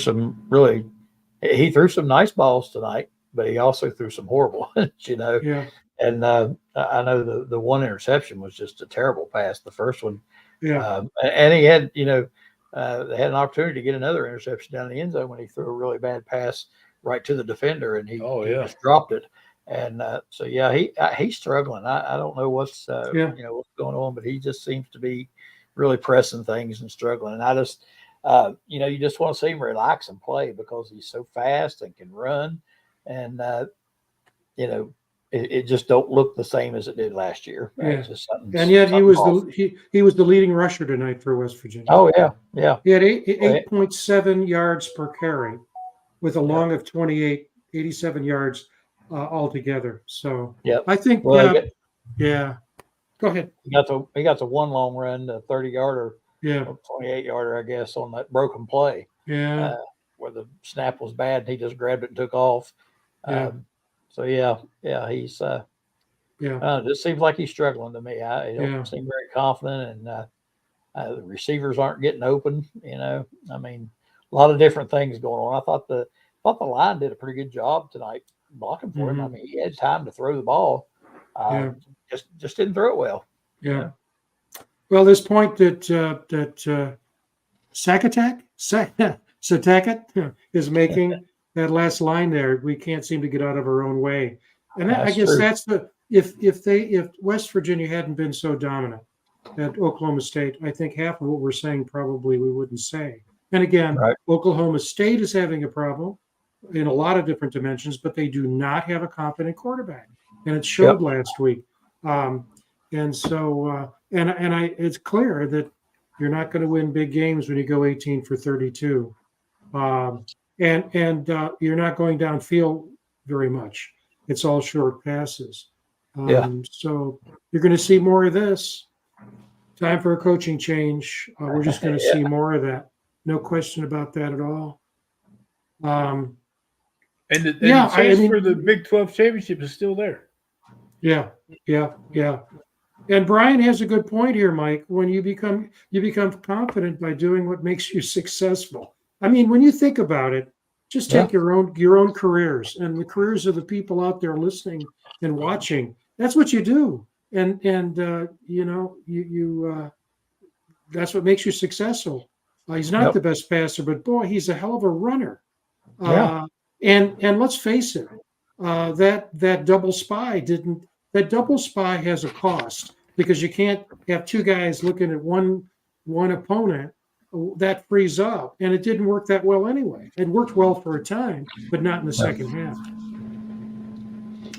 some nice balls tonight, but he also threw some horrible ones, Yeah. And I know the one interception was just a terrible pass, the first one. Yeah. And he had, they had an opportunity to get another interception down the end zone when he threw a really bad pass right to the defender, and he just dropped it. And he's struggling. I don't know what's what's going on, but he just seems to be really pressing things and struggling. And I just you just want to see him relax and play because he's so fast and can run, and it just don't look the same as it did last year. Yeah. And yet he was the leading rusher tonight for West Virginia. Oh yeah. He had 8.7 yards per carry with a long of 87 yards altogether. So I think Go ahead. He got the one long run, the 30-yarder, 28-yarder, I guess, on that broken play. Yeah. Where the snap was bad and he just grabbed it and took off. He's it just seems like he's struggling to me. He don't seem very confident, and the receivers aren't getting open. A lot of different things going on. I thought the line did a pretty good job tonight blocking for him. He had time to throw the ball. Just didn't throw it well. Yeah. Well, this point that Satakat is making, that last line there, we can't seem to get out of our own way. And I guess true. That's if West Virginia hadn't been so dominant at Oklahoma State, I think half of what we're saying probably we wouldn't say. And again, Oklahoma State is having a problem in a lot of different dimensions, but they do not have a competent quarterback. And it showed last week. And so, it's clear that you're not going to win big games when you go 18 for 32. And you're not going downfield very much. It's all short passes. So you're going to see more of this. Time for a coaching change. We're just going to see more of that. No question about that at all. And the chance for the Big 12 championship is still there. Yeah. And Brian has a good point here, Mike. When you become confident by doing what makes you successful. I mean, when you think about it, just take your own careers and the careers of the people out there listening and watching. That's what you do, and that's what makes you successsuccessful. He's not the best passer, but boy, he's a hell of a runner. And let's face it, that double spy has a cost, because you can't have two guys looking at one opponent. That frees up, and it didn't work that well anyway. It worked well for a time, but not in the second half.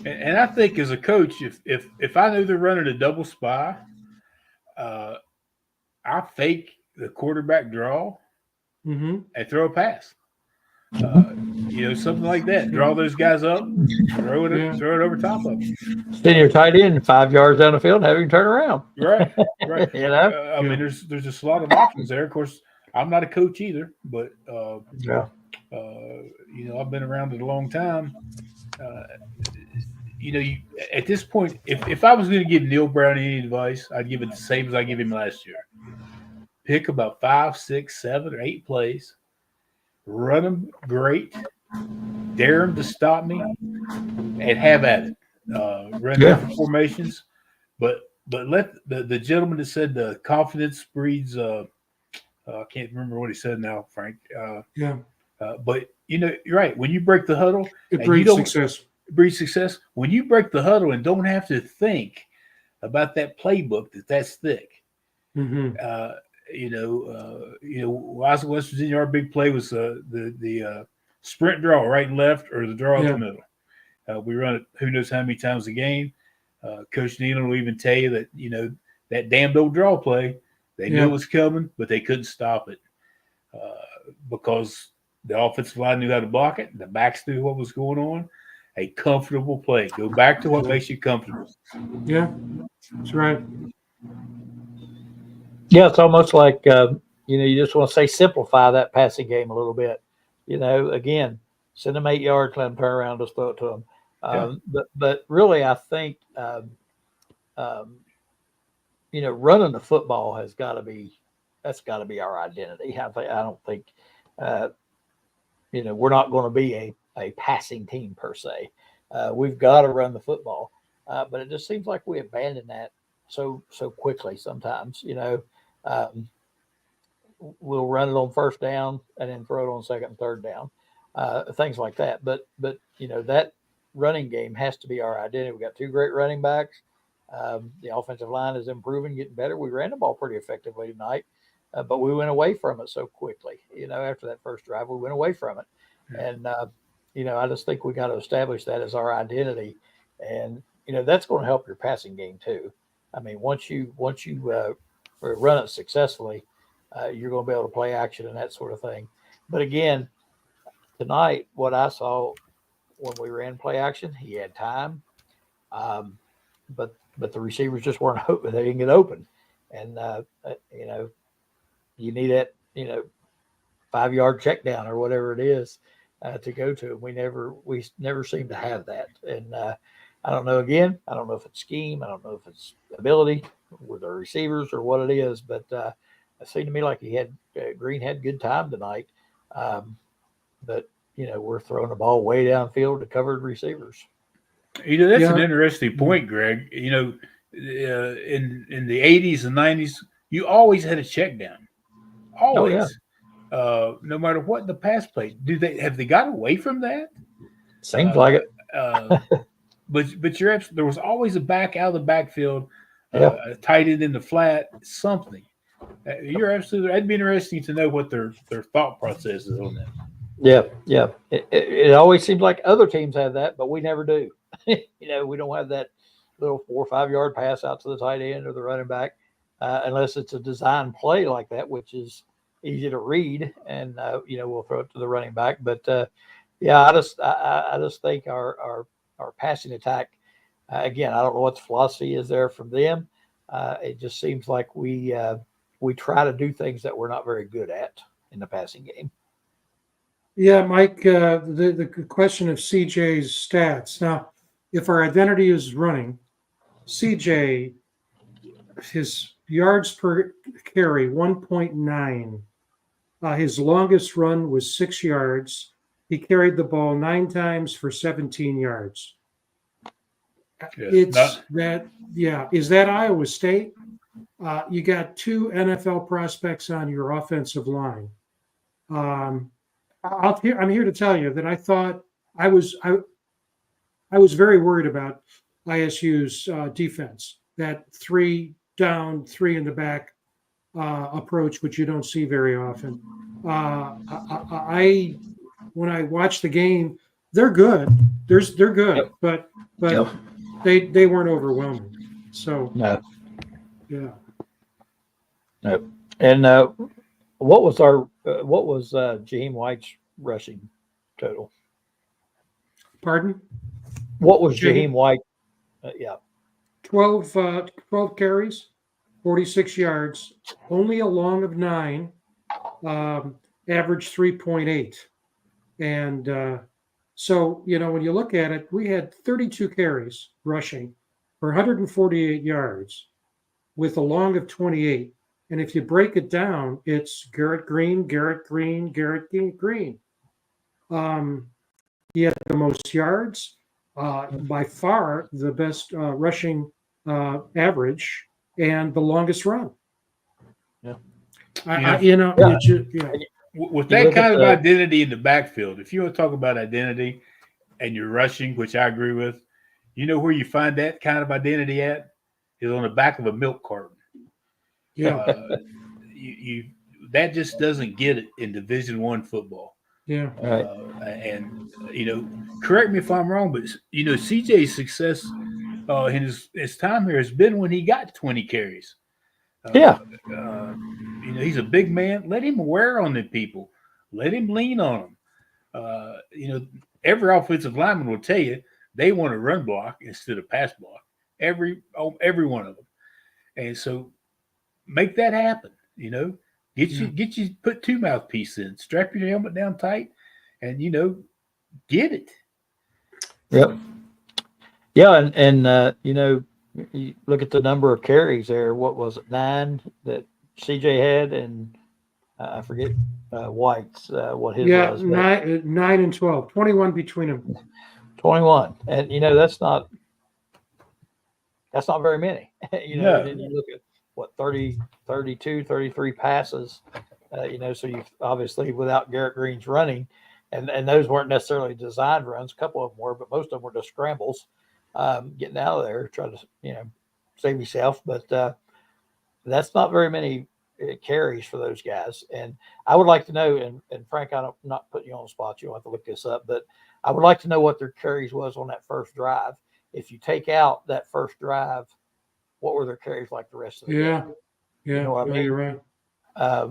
And I think as a coach, if I know they're running a double spy, I fake the quarterback draw and throw a pass. Something like that. Draw those guys up, throw it over top of them. Send your tight end 5 yards down the field and have him turn around. Right. I mean, there's just a lot of options there. Of course, I'm not a coach either, but I've been around it a long time. At this point, if I was going to give Neal Brown any advice, I'd give it the same as I gave him last year. Pick about 5, 6, 7, or 8 plays. Run them great, dare them to stop me, and have at it. Run different formations, but let the gentleman that said the confidence breeds. I can't remember what he said now, Frank. But you're right. When you break the huddle, it breeds success. Breeds success. When you break the huddle and don't have to think about that playbook that's thick. West Virginia, our big play was the sprint draw right and left, or the draw up the middle. We run it who knows how many times a game. Coach Neal will even tell you that that damned old draw play, they knew it was coming, but they couldn't stop it because the offensive line knew how to block it. The backs knew what was going on. A comfortable play. Go back to what makes you comfortable. Yeah, that's right. Yeah, it's almost like, you just want to say simplify that passing game a little bit. Again, send them 8 yards, let them turn around, just throw it to them. But really, I think, running the football that's got to be our identity. I don't think, we're not going to be a passing team per se. We've got to run the football. But it just seems like we abandon that so quickly sometimes, we'll run it on first down and then throw it on second and third down, things like that. But that running game has to be our identity. We got 2 great running backs. The offensive line is improving, getting better. We ran the ball pretty effectively tonight, but we went away from it so quickly. After that first drive, we went away from it. And, I just think we got to establish that as our identity. And, that's going to help your passing game too. I mean, once you run it successfully, you're going to be able to play action and that sort of thing. But again, tonight, what I saw when we ran play action, he had time, but the receivers just weren't open. They didn't get open, and you need that 5-yard check down or whatever it is to go to. We never seem to have that, and I don't know. Again, I don't know if it's scheme. I don't know if it's ability with our receivers or what it is, but it seemed to me like Green had good time tonight. But we're throwing the ball way downfield to covered receivers. That's an interesting point, Greg. In the 80s and 90s, you always had a check down. Always. No matter what the pass play. Have they got away from that? Seems like it. But there was always a back out of the backfield, a tight end in the flat, something. You're absolutely. It'd be interesting to know what their thought process is on that. Yeah. It always seems like other teams have that, but we never do. We don't have that little 4 or 5 yard pass out to the tight end or the running back, unless it's a design play like that, which is easy to read, and we'll throw it to the running back. But I just think our passing attack, again, I don't know what the philosophy is there from them. It just seems like we try to do things that we're not very good at in the passing game. Yeah, Mike, the question of CJ's stats. Now, if our identity is running, CJ, his yards per carry, 1.9. His longest run was 6 yards. He carried the ball 9 times for 17 yards. Is that Iowa State? You got 2 NFL prospects on your offensive line. I'm here to tell you that I thought I was very worried about ISU's defense, that 3 down, 3 in the back approach, which you don't see very often. When I watch the game, they're good. They're good, Yep. but Yep. they weren't overwhelming. So No. yeah. No. And what was Jaheim White's rushing total? Pardon? What was Jaheim- Jaheim White? 12 carries, 46 yards, only a long of 9, average 3.8. And so, when you look at it, we had 32 carries rushing for 148 yards with a long of 28. And if you break it down, it's Garrett Green. He had the most yards, by far the best rushing average, and the longest run. Yeah. With You that look kind at of the- identity in the backfield, if you want to talk about identity and you're rushing, which I agree with, where you find that kind of identity at is on the back of a milk carton. Yeah. You that just doesn't get it in Division I football. Yeah. Right. And correct me if I'm wrong, but CJ's success in his time here has been when he got 20 carries. He's a big man. Let him wear on the people. Let him lean on them. Every offensive lineman will tell you they want to run block instead of pass block. Every one of them. And so make that happen. Get you put 2 mouthpieces in, strap your helmet down tight, and get it. Yep. Yeah, and you look at the number of carries there. What was it, 9 that CJ had, and I forget White's what his was. But 9 and 12, 21 between them. 21, and that's not very many. No. And then you look at what 30, 32, 33 passes. So you've obviously without Garrett Green's running, and those weren't necessarily designed runs. A couple of them were, but most of them were just scrambles, getting out of there, trying to save yourself. But that's not very many carries for those guys. And I would like to know, and Frank, I'm not putting you on the spot. You'll have to look this up, but I would like to know what their carries was on that first drive. If you take out that first drive, what were their carries like the rest of the game? Yeah. You know what I mean? You're right.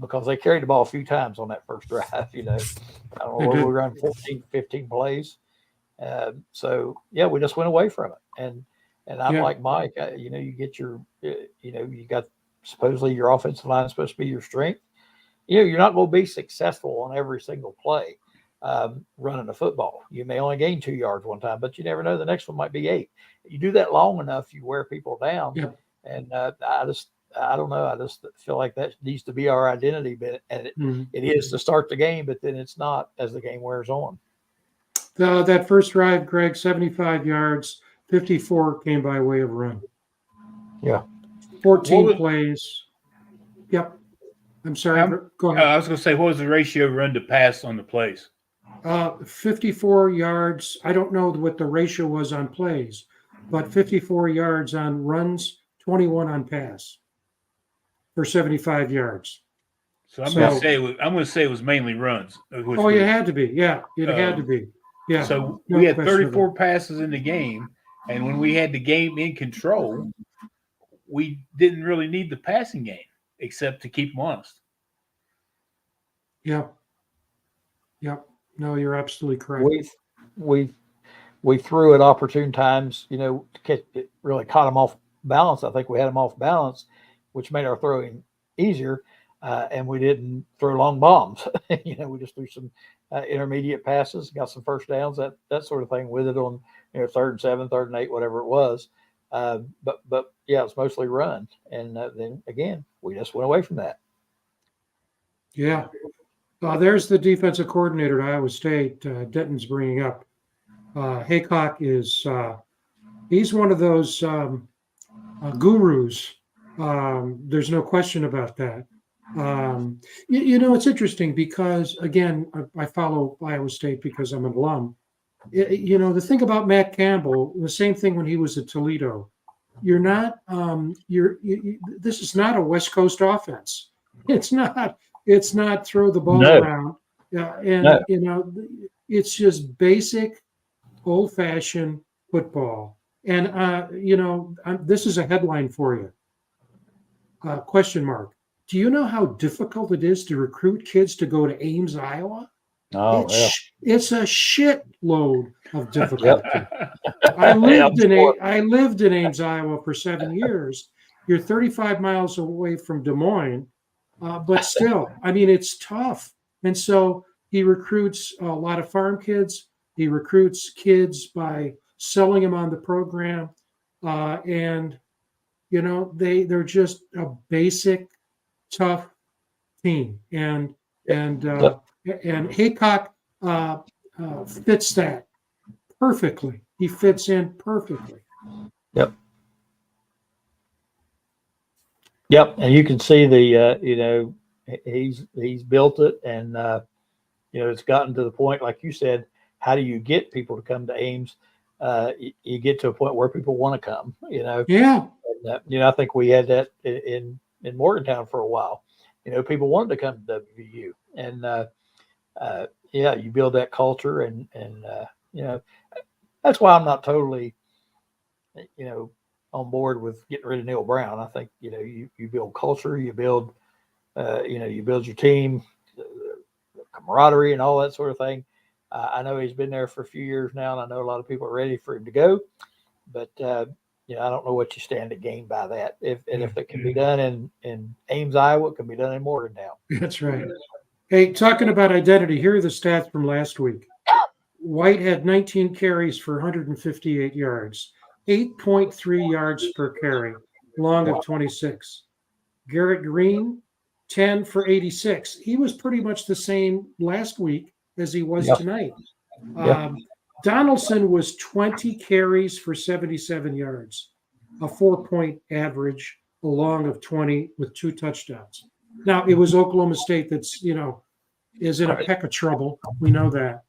Because they carried the ball a few times on that first drive. I don't know, They did. we run 14, 15 plays. So we just went away from it. And I'm like Mike, you get your, you got supposedly your offensive line is supposed to be your strength. You're not going to be successful on every single play running the football. You may only gain 2 yards one time, but you never know. The next one might be 8. You do that long enough, you wear people down. Yeah. And I don't know. I just feel like that needs to be our identity, but it is to start the game, but then it's not as the game wears on. That first drive, Greg, 75 yards, 54 came by way of run. Yeah. 14 plays. Yep. I'm sorry. Go ahead. I was going to say, what was the ratio run to pass on the plays? 54 yards. I don't know what the ratio was on plays, but 54 yards on runs, 21 on pass for 75 yards. So I'm going to say it was mainly runs. You had to be. Yeah, it had to be. Yeah. So no we had question 34 passes in the game, And when we had the game in control, we didn't really need the passing game except to keep them honest. Yep. No, you're absolutely correct. We threw at opportune times, it really caught them off balance. I think we had them off balance, which made our throwing easier. And we didn't throw long bombs. We just threw some intermediate passes, got some first downs, that sort of thing with it on 3rd and 7, 3rd and 8, whatever it was. But yeah, it's mostly run. And then again, we just went away from that. Yeah. There's the defensive coordinator at Iowa State, Denton's bringing up. Haycock is he's one of those gurus. There's no question about that. It's interesting because, again, I follow Iowa State because I'm an alum. The thing about Matt Campbell, the same thing when he was at Toledo. You're not. This is not a West Coast offense. It's not. It's not throw the ball around. It's just basic, old-fashioned football. And this is a headline for you. Question mark. Do you know how difficult it is to recruit kids to go to Ames, Iowa? Oh, it's a shitload of difficulty. I lived in Ames, Iowa for 7 years. You're 35 miles away from Des Moines, but still, it's tough. And so he recruits a lot of farm kids. He recruits kids by selling them on the program, and they're just a basic, tough team, and Haycock fits that perfectly. He fits in perfectly. Yep, and you can see the he's built it, and it's gotten to the point, like you said. How do you get people to come to Ames? You get to a point where people want to come. Yeah. And, I think we had that in Morgantown for a while. People wanted to come to WVU, and you build that culture, and that's why I'm not totally, on board with getting rid of Neal Brown. I think you build culture, you build your team, camaraderie, and all that sort of thing. I know he's been there for a few years now, and I know a lot of people are ready for him to go, but I don't know what you stand to gain by that. If it can be done in Ames, Iowa, it can be done in Morgantown. That's right. Hey, talking about identity, here are the stats from last week. White had 19 carries for 158 yards, 8.3 yards per carry, long of 26. Garrett Green, 10 for 86. He was pretty much the same last week as he was tonight. Donaldson was 20 carries for 77 yards, a 4-point average, a long of 20 with 2 touchdowns. Now, it was Oklahoma State that's, is in a peck of trouble. We know that.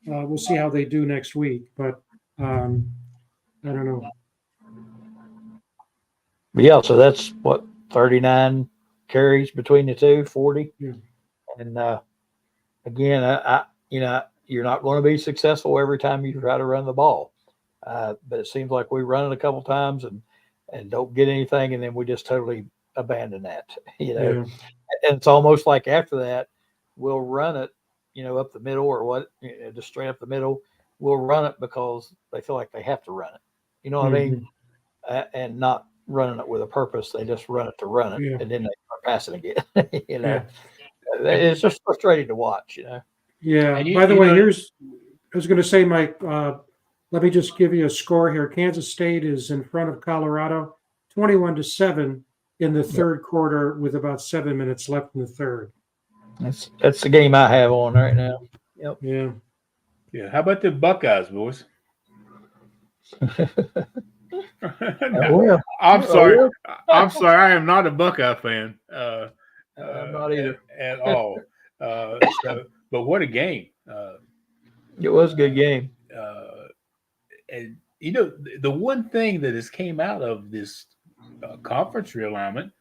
We'll see how they do next week, but I don't know. Yeah, so that's what, 39 carries between the two, 40. Yeah. And again, you're not going to be successful every time you try to run the ball. But it seems like we run it a couple times and don't get anything, and then we just totally abandon that. And it's almost like after that, we'll run it, up the middle or what, just straight up the middle. We'll run it because they feel like they have to run it. You know what I mean? And not running it with a purpose. They just run it to run it, and then they start passing again. It's just frustrating to watch. Yeah. By the way, I was going to say, Mike, let me just give you a score here. Kansas State is in front of Colorado, 21-7 in the third quarter with about 7 minutes left in the third. That's the game I have on right now. Yep. Yeah. How about the Buckeyes, boys? Well, I'm sorry. I'm sorry. I am not a Buckeye fan. I'm not either at all. But what a game! It was a good game. And the one thing that has came out of this conference realignment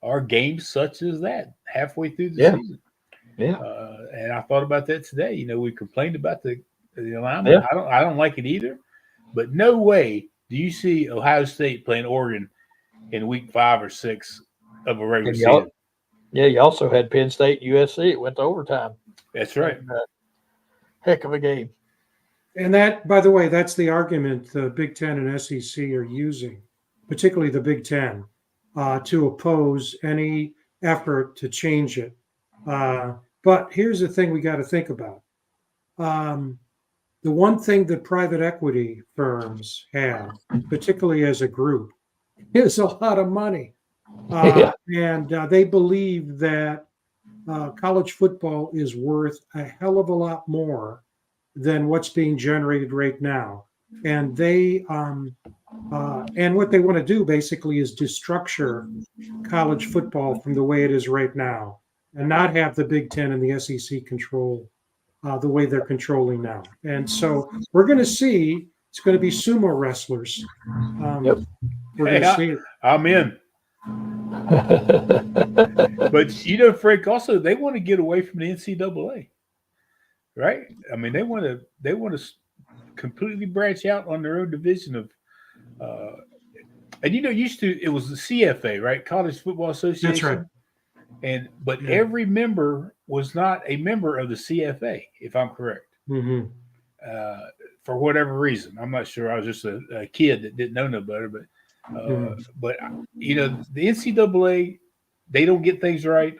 are games such as that halfway through the season. Yeah. And I thought about that today. We complained about the alignment. I don't like it either. But no way Do you see Ohio State playing Oregon in week 5 or 6 of a regular And season? Yeah, you also had Penn State, USC. It went to overtime. That's right. And, heck of a game. And that, by the way, that's the argument the Big Ten and SEC are using, particularly the Big Ten, to oppose any effort to change it. But here's the thing we got to think about. The one thing that private equity firms have, particularly as a group, is a lot of money. And they believe that college football is worth a hell of a lot more than what's being generated right now. And they and what they want to do basically is destructure college football from the way it is right now, and not have the Big Ten and the SEC control the way they're controlling now. And so we're going to see. It's going to be sumo wrestlers. Yep. We're going to see it. I'm in. But Frank, also they want to get away from the NCAA, right? I mean, they want to completely branch out on their own division of. And used to it was the CFA, right? College Football Association. That's right. But every member was not a member of the CFA, if I'm correct. Mm-hmm. For whatever reason, I'm not sure. I was just a kid that didn't know no better. But the NCAA, they don't get things right,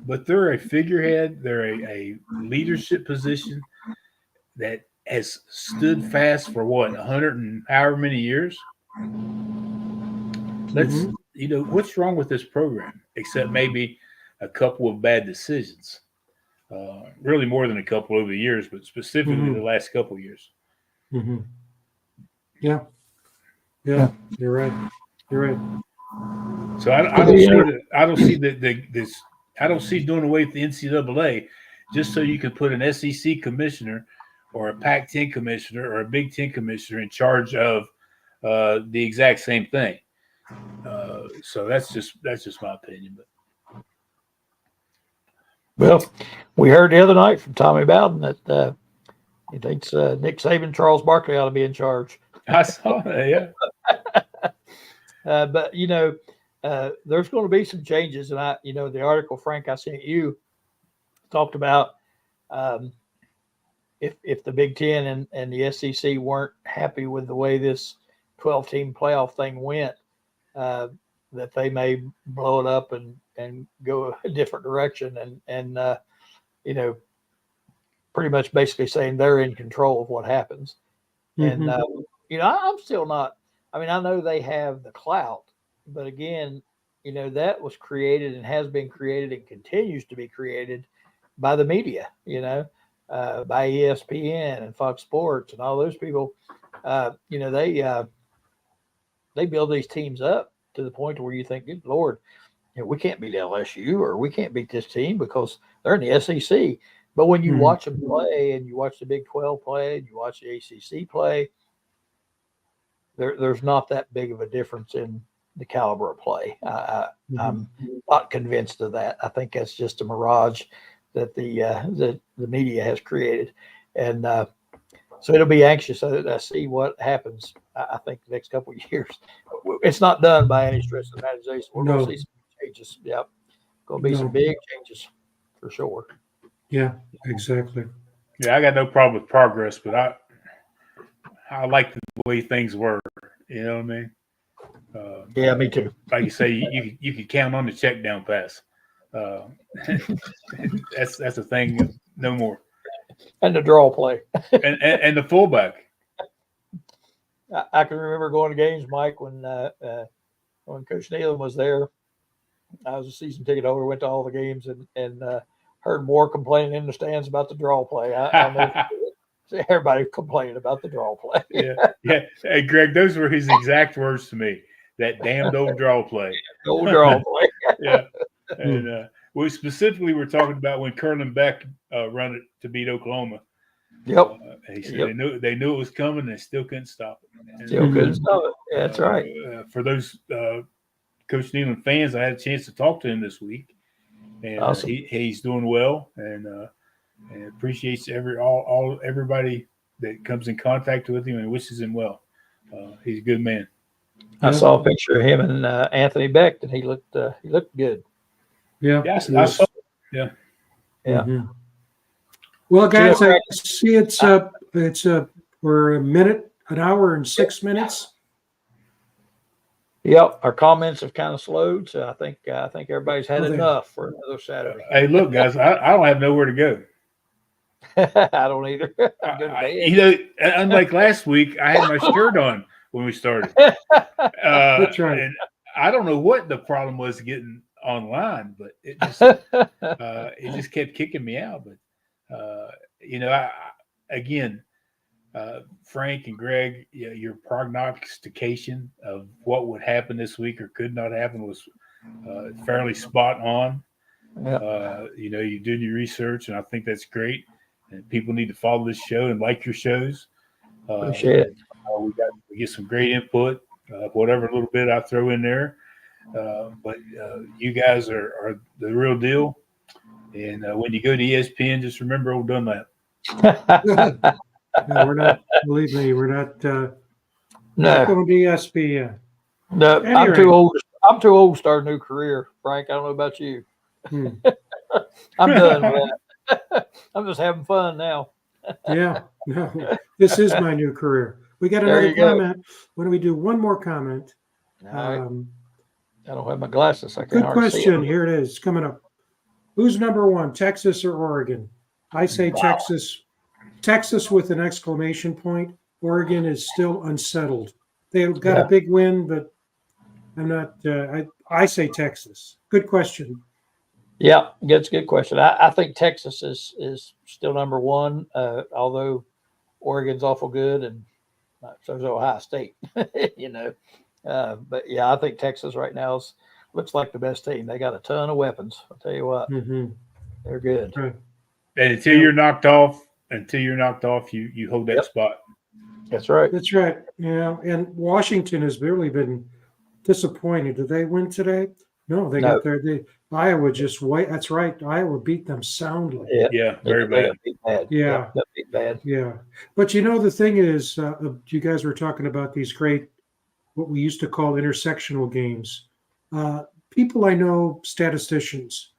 but they're a figurehead. They're a leadership position that has stood fast for 100 and however many years. What's wrong with this program except maybe a couple of bad decisions? Really more than a couple over the years, but specifically the last couple of years. Mm-hmm. Yeah, you're right. So I don't see doing away with the NCAA just so you can put an SEC commissioner or a Pac-10 commissioner or a Big Ten commissioner in charge of the exact same thing. So that's just my opinion. But Well, we heard the other night from Tommy Bowden that he thinks Nick Saban, Charles Barkley ought to be in charge. I saw that, yeah. But there's going to be some changes, and the article, Frank, I sent you talked about if the Big Ten and the SEC weren't happy with the way this 12-team playoff thing went, that they may blow it up and go a different direction, and pretty much basically saying they're in control of what happens. Mm-hmm. And I'm still not. I mean, I know they have the clout, but again, that was created and has been created and continues to be created by the media. By ESPN and Fox Sports and all those people. They build these teams up to the point where you think, good Lord, we can't beat LSU or we can't beat this team because they're in the SEC. But when you watch them play and you watch the Big 12 play and you watch the ACC play, there's not that big of a difference in the caliber of play. I'm not convinced of that. I think that's just a mirage that the media has created. And so it'll be anxious to see what happens, I think, the next couple of years. It's not done by any stretch of the imagination. We're going to see some changes. Yep. Going to be some big changes for sure. Yeah, exactly. Yeah, I got no problem with progress, but I like the way things were. You know what I mean? Yeah, me too. Like you say, you can count on the check down pass. That's a thing. No more. And the draw play. and the fullback. I can remember going to games, Mike, when Coach Neal was there. I was a season ticket holder, went to all the games, and heard more complaining in the stands about the draw play. Everybody complaining about the draw play. Yeah. Hey, Greg, those were his exact words to me. That damned old draw play. Old draw play. Yeah. And we specifically were talking about when Curlin Beck run it to beat Oklahoma. Yep. He said they knew it was coming and they still couldn't stop it. And, still couldn't stop it. Yeah, that's right. For those Coach Nealon fans, I had a chance to talk to him this week, and awesome. He's doing well and appreciates everybody that comes in contact with him and wishes him well. He's a good man. I Yeah. saw a picture of him and Anthony Beck, and he looked good. Yeah. Yeah, I yes. saw. Yeah. Yeah. Mhm. Well, guys, Sure. I see it's we're an hour and 6 minutes. Yep, our comments have kind of slowed, so I think everybody's had Oh, they- enough for another Saturday. Hey, look, guys, I don't have nowhere to go. I don't either. I'm going to bed. Unlike last week, I had my shirt on when we started. That's right. And I don't know what the problem was getting online, but it just kept kicking me out. But again, Frank and Greg, your prognostication of what would happen this week or could not happen was fairly spot on. Yeah. You did your research, and I think that's great. And people need to follow this show and like your shows. Appreciate it. We get some great input, whatever little bit I throw in there. But you guys are the real deal. And when you go to ESPN, just remember old Dunlap. No, we're not. Believe me, we're not. No, Going to ESPN. no, Any I'm rate. too old. I'm too old to start a new career, Frank. I don't know about you. Hmm. I'm done with that. I'm just having fun now. Yeah, no, this is my new career. We got There another you go. comment. Why don't we do one more comment? All right. I don't have my glasses. I can't Good hardly see question. it. Here it is coming up. Who's number one, Texas or Oregon? I say Wow. Texas. Texas with an exclamation point. Oregon is still unsettled. They've got a big win, but I'm not. I say Texas. Good question. Yeah, that's a good question. I think Texas is still number one, although Oregon's awful good, and so is Ohio State. But yeah, I think Texas right now looks like the best team. They got a ton of weapons. I'll tell you what, Mm-hmm. they're good. Right. And until you're knocked off, you hold that spot. That's right. That's right. Yeah, and Washington has really been disappointed. Did they win today? No, they got their. Iowa just wait. That's right. Iowa beat them soundly. Yeah, very bad. Bad. Yeah. Got beat bad. Yeah, but the thing is, you guys were talking about these great, what we used to call intersectional games. People I know, statisticians,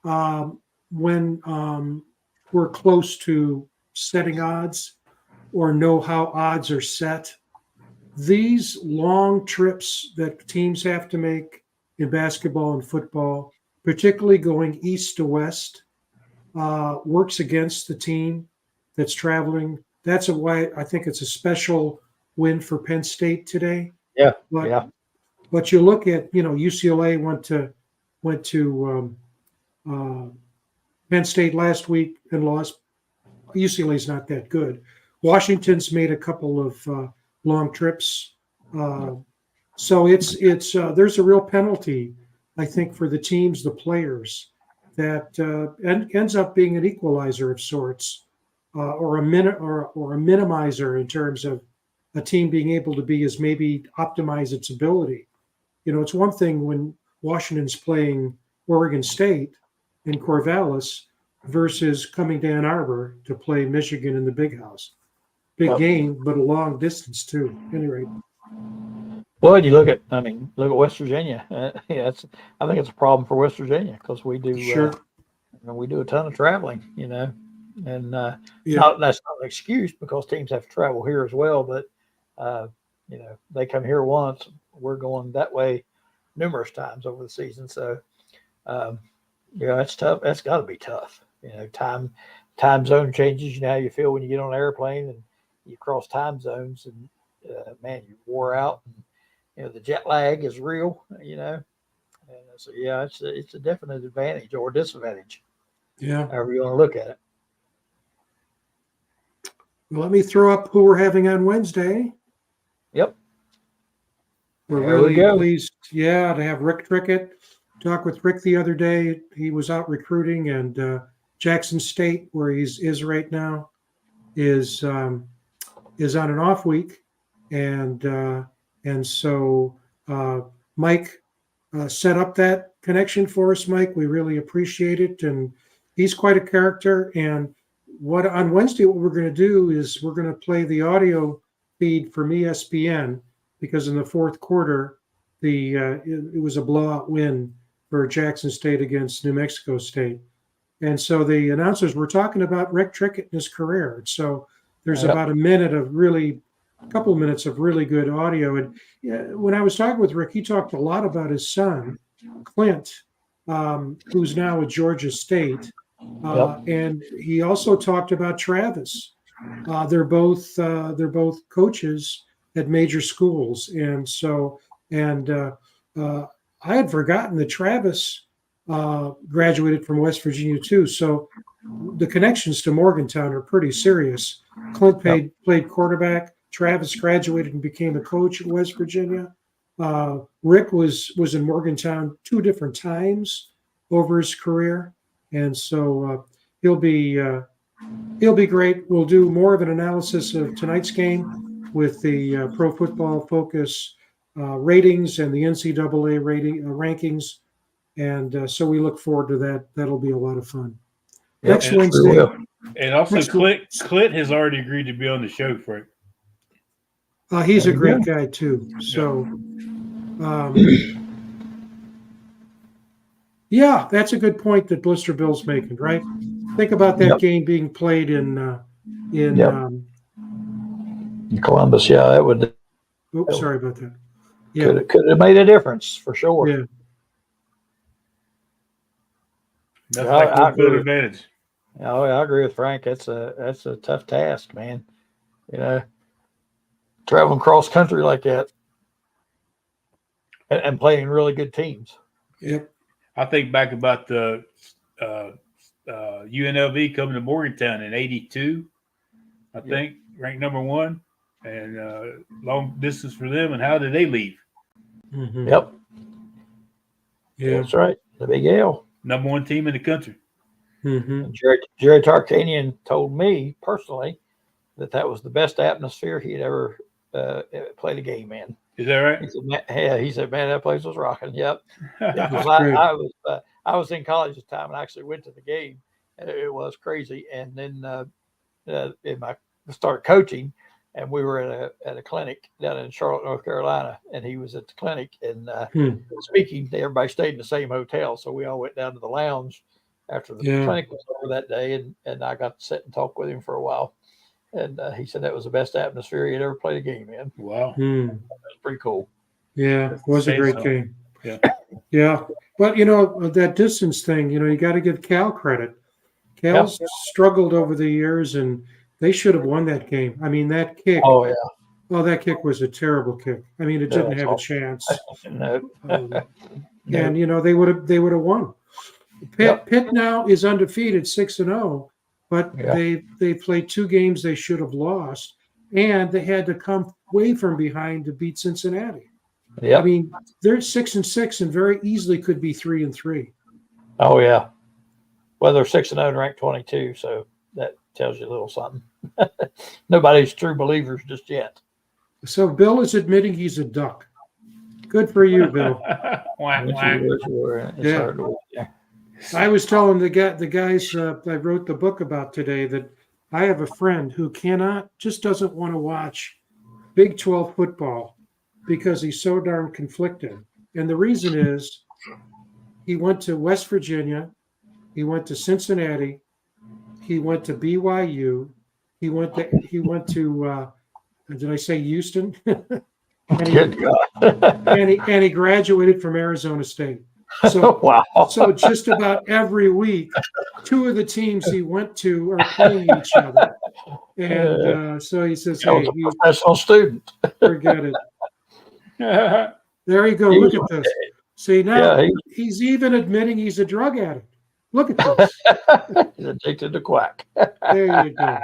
when we're close to setting odds or know how odds are set, these long trips that teams have to make in basketball and football, particularly going east to west, works against the team that's traveling. That's why I think it's a special win for Penn State today. Yeah. But you look at, UCLA went to Penn State last week and lost. UCLA's not that good. Washington's made a couple of long trips. So it's there's a real penalty, I think, for the teams, the players, that ends up being an equalizer of sorts, or a minimizer in terms of a team being able to maybe optimize its ability. It's one thing when Washington's playing Oregon State in Corvallis versus coming to Ann Arbor to play Michigan in the Big House. Big game, but a long distance too. Anyway. Well, you look at West Virginia. I think it's a problem for West Virginia because we do we do a ton of traveling, and that's not an excuse because teams have to travel here as well. But they come here once, we're going that way numerous times over the season. So that's tough. That's got to be tough. Time zone changes. You know how you feel when you get on an airplane and you cross time zones, and man, you wore out. And, the jet lag is real. And so it's a definite advantage or disadvantage. Yeah. However you want to look at it. Well, let me throw up who we're having on Wednesday. Yep. We're There we really go. pleased, to have Rick Trickett. Talked with Rick the other day. He was out recruiting, and Jackson State, where he is right now, is on an off week, and so Mike set up that connection for us. Mike, we really appreciate it, and he's quite a character. And on Wednesday, what we're going to do is we're going to play the audio feed from ESPN because in the fourth quarter, it was a blowout win for Jackson State against New Mexico State. And so the announcers were talking about Rick Trickett and his career. So there's about a couple of minutes of really good audio. And when I was talking with Rick, he talked a lot about his son, Clint, who's now at Georgia State. And he also talked about Travis. They're both coaches at major schools. And so, I had forgotten that Travis graduated from West Virginia too. So the connections to Morgantown are pretty serious. Clint played quarterback. Travis graduated and became a coach at West Virginia. Rick was in Morgantown 2 different times over his career, and so he'll be great. We'll do more of an analysis of tonight's game with the Pro Football Focus ratings and the NCAA rankings, and so we look forward to that. That'll be a lot of fun. Next Wednesday. And also, Clint has already agreed to be on the show, Frank. He's a great guy too. So, yeah, that's a good point that Blister Bill's making. Right? Think about that game being played in Columbus. Yeah, that would. Oops, sorry about that. Yeah, could have made a difference for sure. Yeah. That's like a good advantage. Oh, I agree with Frank. That's a tough task, man. Traveling cross country like that and playing really good teams. Yep. I think back about the UNLV coming to Morgantown in '82. I think ranked number 1, and long distance for them. And how did they leave? Mm-hmm. Yep. Yeah, that's right. The Big L, number 1 team in the country. Mm-hmm. Jerry Tarkanian told me personally that was the best atmosphere he'd ever played a game in. Is that right? He said, man, that place was rocking. Yep. I was in college at the time and I actually went to the game, and it was crazy. And then I started coaching, and we were at a clinic down in Charlotte, North Carolina, and he was at the clinic and speaking. Everybody stayed in the same hotel, so we all went down to the lounge after the clinic was over that day, and I got to sit and talk with him for a while. And he said that was the best atmosphere he had ever played a game in. Wow. That was pretty cool. Yeah, it was a great game. Yeah. Yeah. But, that distance thing, you got to give Cal credit. Cal's struggled over the years, and they should have won that game. I mean, that kick. Oh, yeah. Oh, that kick was a terrible kick. I mean, it didn't have a chance. No. And, they would have won. Pitt now is undefeated, 6-0. But they played 2 games they should have lost, and they had to come way from behind to beat Cincinnati. Yeah, I mean, they're 6-6 and very easily could be 3-3. Oh yeah, well they're 6-0 and ranked 22, so that tells you a little something. Nobody's true believers just yet. So Bill is admitting he's a duck. Good for you, Bill. I was telling the guys I wrote the book about today that I have a friend who just doesn't want to watch Big 12 football because he's so darn conflicted. And the reason is he went to West Virginia, he went to Cincinnati, he went to BYU, he went to did I say Houston? and he graduated from Arizona State. So, wow. So just about every week, 2 of the teams he went to are playing each other. And so he says, hey, he's a professional student. Forget it. There you go. Look at this. See, now he's even admitting he's a drug addict. Look at this. He's addicted to quack. There you go.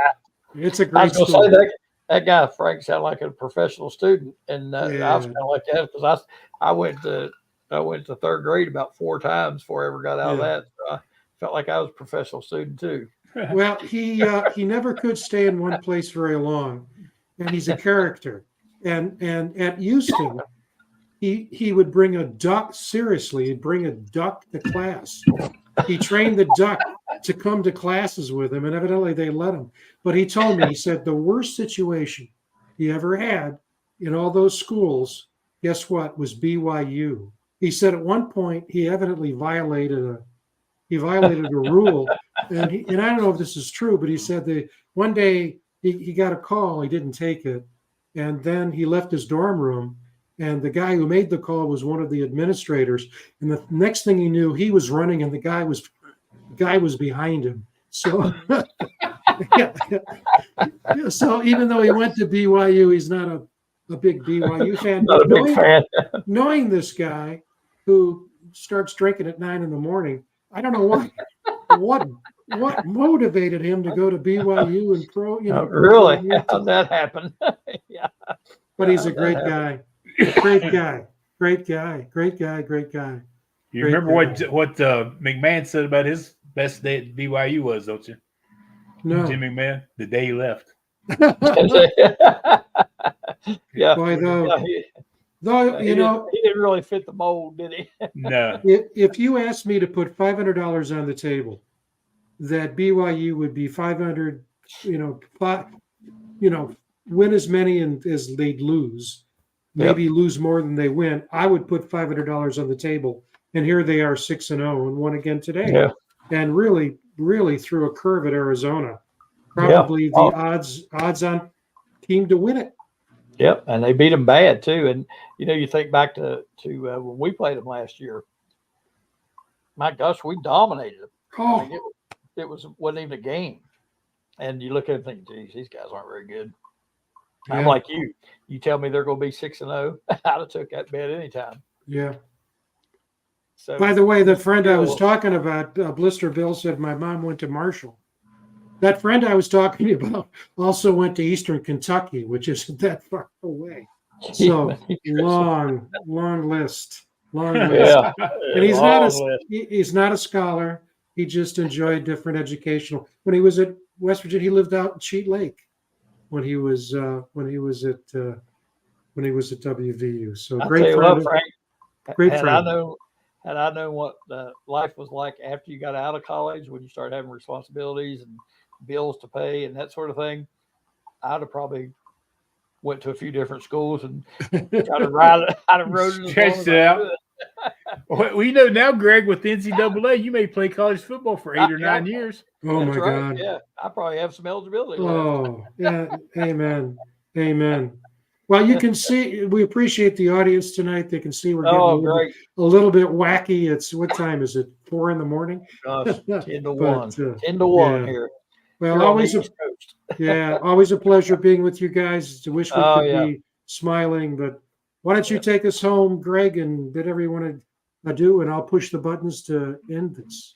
It's a great I was going story. to say that guy, Frank, sounded like a professional student. And I was kind of like that because I went to 3rd grade about 4 times before I ever got out of that. So I felt like I was a professional student too. Well, he never could stay in one place very long, and he's a character. And at Houston, he would bring a duck. Seriously, he'd bring a duck to class. He trained the duck to come to classes with him, and evidently they let him. But he told me, he said the worst situation he ever had in all those schools, guess what, was BYU. He said at one point he evidently violated a rule, and I don't know if this is true, but he said that one day he got a call, he didn't take it, and then he left his dorm room, and the guy who made the call was one of the administrators, and the next thing he knew, he was running, and the guy was behind him. So, so even though he went to BYU, he's not a big BYU fan. Not a big fan. Knowing this guy who starts drinking at 9 a.m, I don't know what motivated him to go to BYU and pro. Really? How'd that happen? Yeah. But he's a great guy. Great guy. You remember what McMahon said about his best day at BYU was, don't you? No. Jim McMahon, the day he left. Yeah. Boy, though, he didn't really fit the mold, did he? No. If you asked me to put $500 on the table, that BYU would be 500, win as many as they'd lose, maybe lose more than they win, I would put $500 on the table. And here they are 6-0 and won again today. Yeah. And really, really threw a curve at Arizona. Probably the odds-on team to win it. Yep, and they beat them bad too. And you think back to when we played them last year. My gosh, we dominated them. Oh, I mean, it wasn't even a game. And you look at it and think, geez, these guys aren't very good. yeah. I'm like you. You tell me they're going to be 6-0. I'd have took that bet anytime. Yeah. So, By the way, the friend I was talking about, Blister Bill, said my mom went to Marshall. That friend I was talking about also went to Eastern Kentucky, which isn't that far away. So long list. Yeah. And he's not a scholar. He just enjoyed different educational. When he was at West Virginia, he lived out in Cheat Lake when he was at WVU. So great friend. Frank, Great had friend. I known what life was like after you got out of college, when you started having responsibilities and bills to pay and that sort of thing, I'd have probably went to a few different schools and tried to ride it. Stretched it out. We know now, Greg, with the NCAA, you may play college football for 8 or 9 years. Oh, That's my right. God. Yeah, I probably have some eligibility. Oh, yeah. Amen. Well, you can see, we appreciate the audience tonight. They can see we're getting a little bit wacky. It's, what time is it? 4 a.m? Gosh, 10 to 1. But, 10 to 1 here. Well, always a pleasure being with you guys. I wish we could be smiling, but why don't you take us home, Greg, and bid everyone adieu, and I'll push the buttons to end this.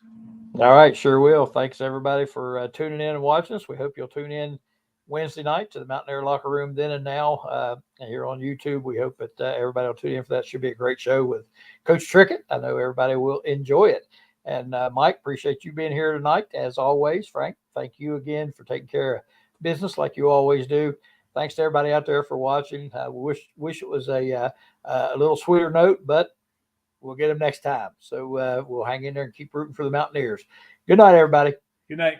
All right, sure will. Thanks, everybody, for tuning in and watching us. We hope you'll tune in Wednesday night to the Mountain Air Locker Room then and now here on YouTube. We hope that everybody will tune in for that. Should be a great show with Coach Trickett. I know everybody will enjoy it. And Mike, appreciate you being here tonight. As always, Frank, thank you again for taking care of business like you always do. Thanks to everybody out there for watching. We wish it was a little sweeter note, but we'll get them next time. So we'll hang in there and keep rooting for the Mountaineers. Good night, everybody. Good night.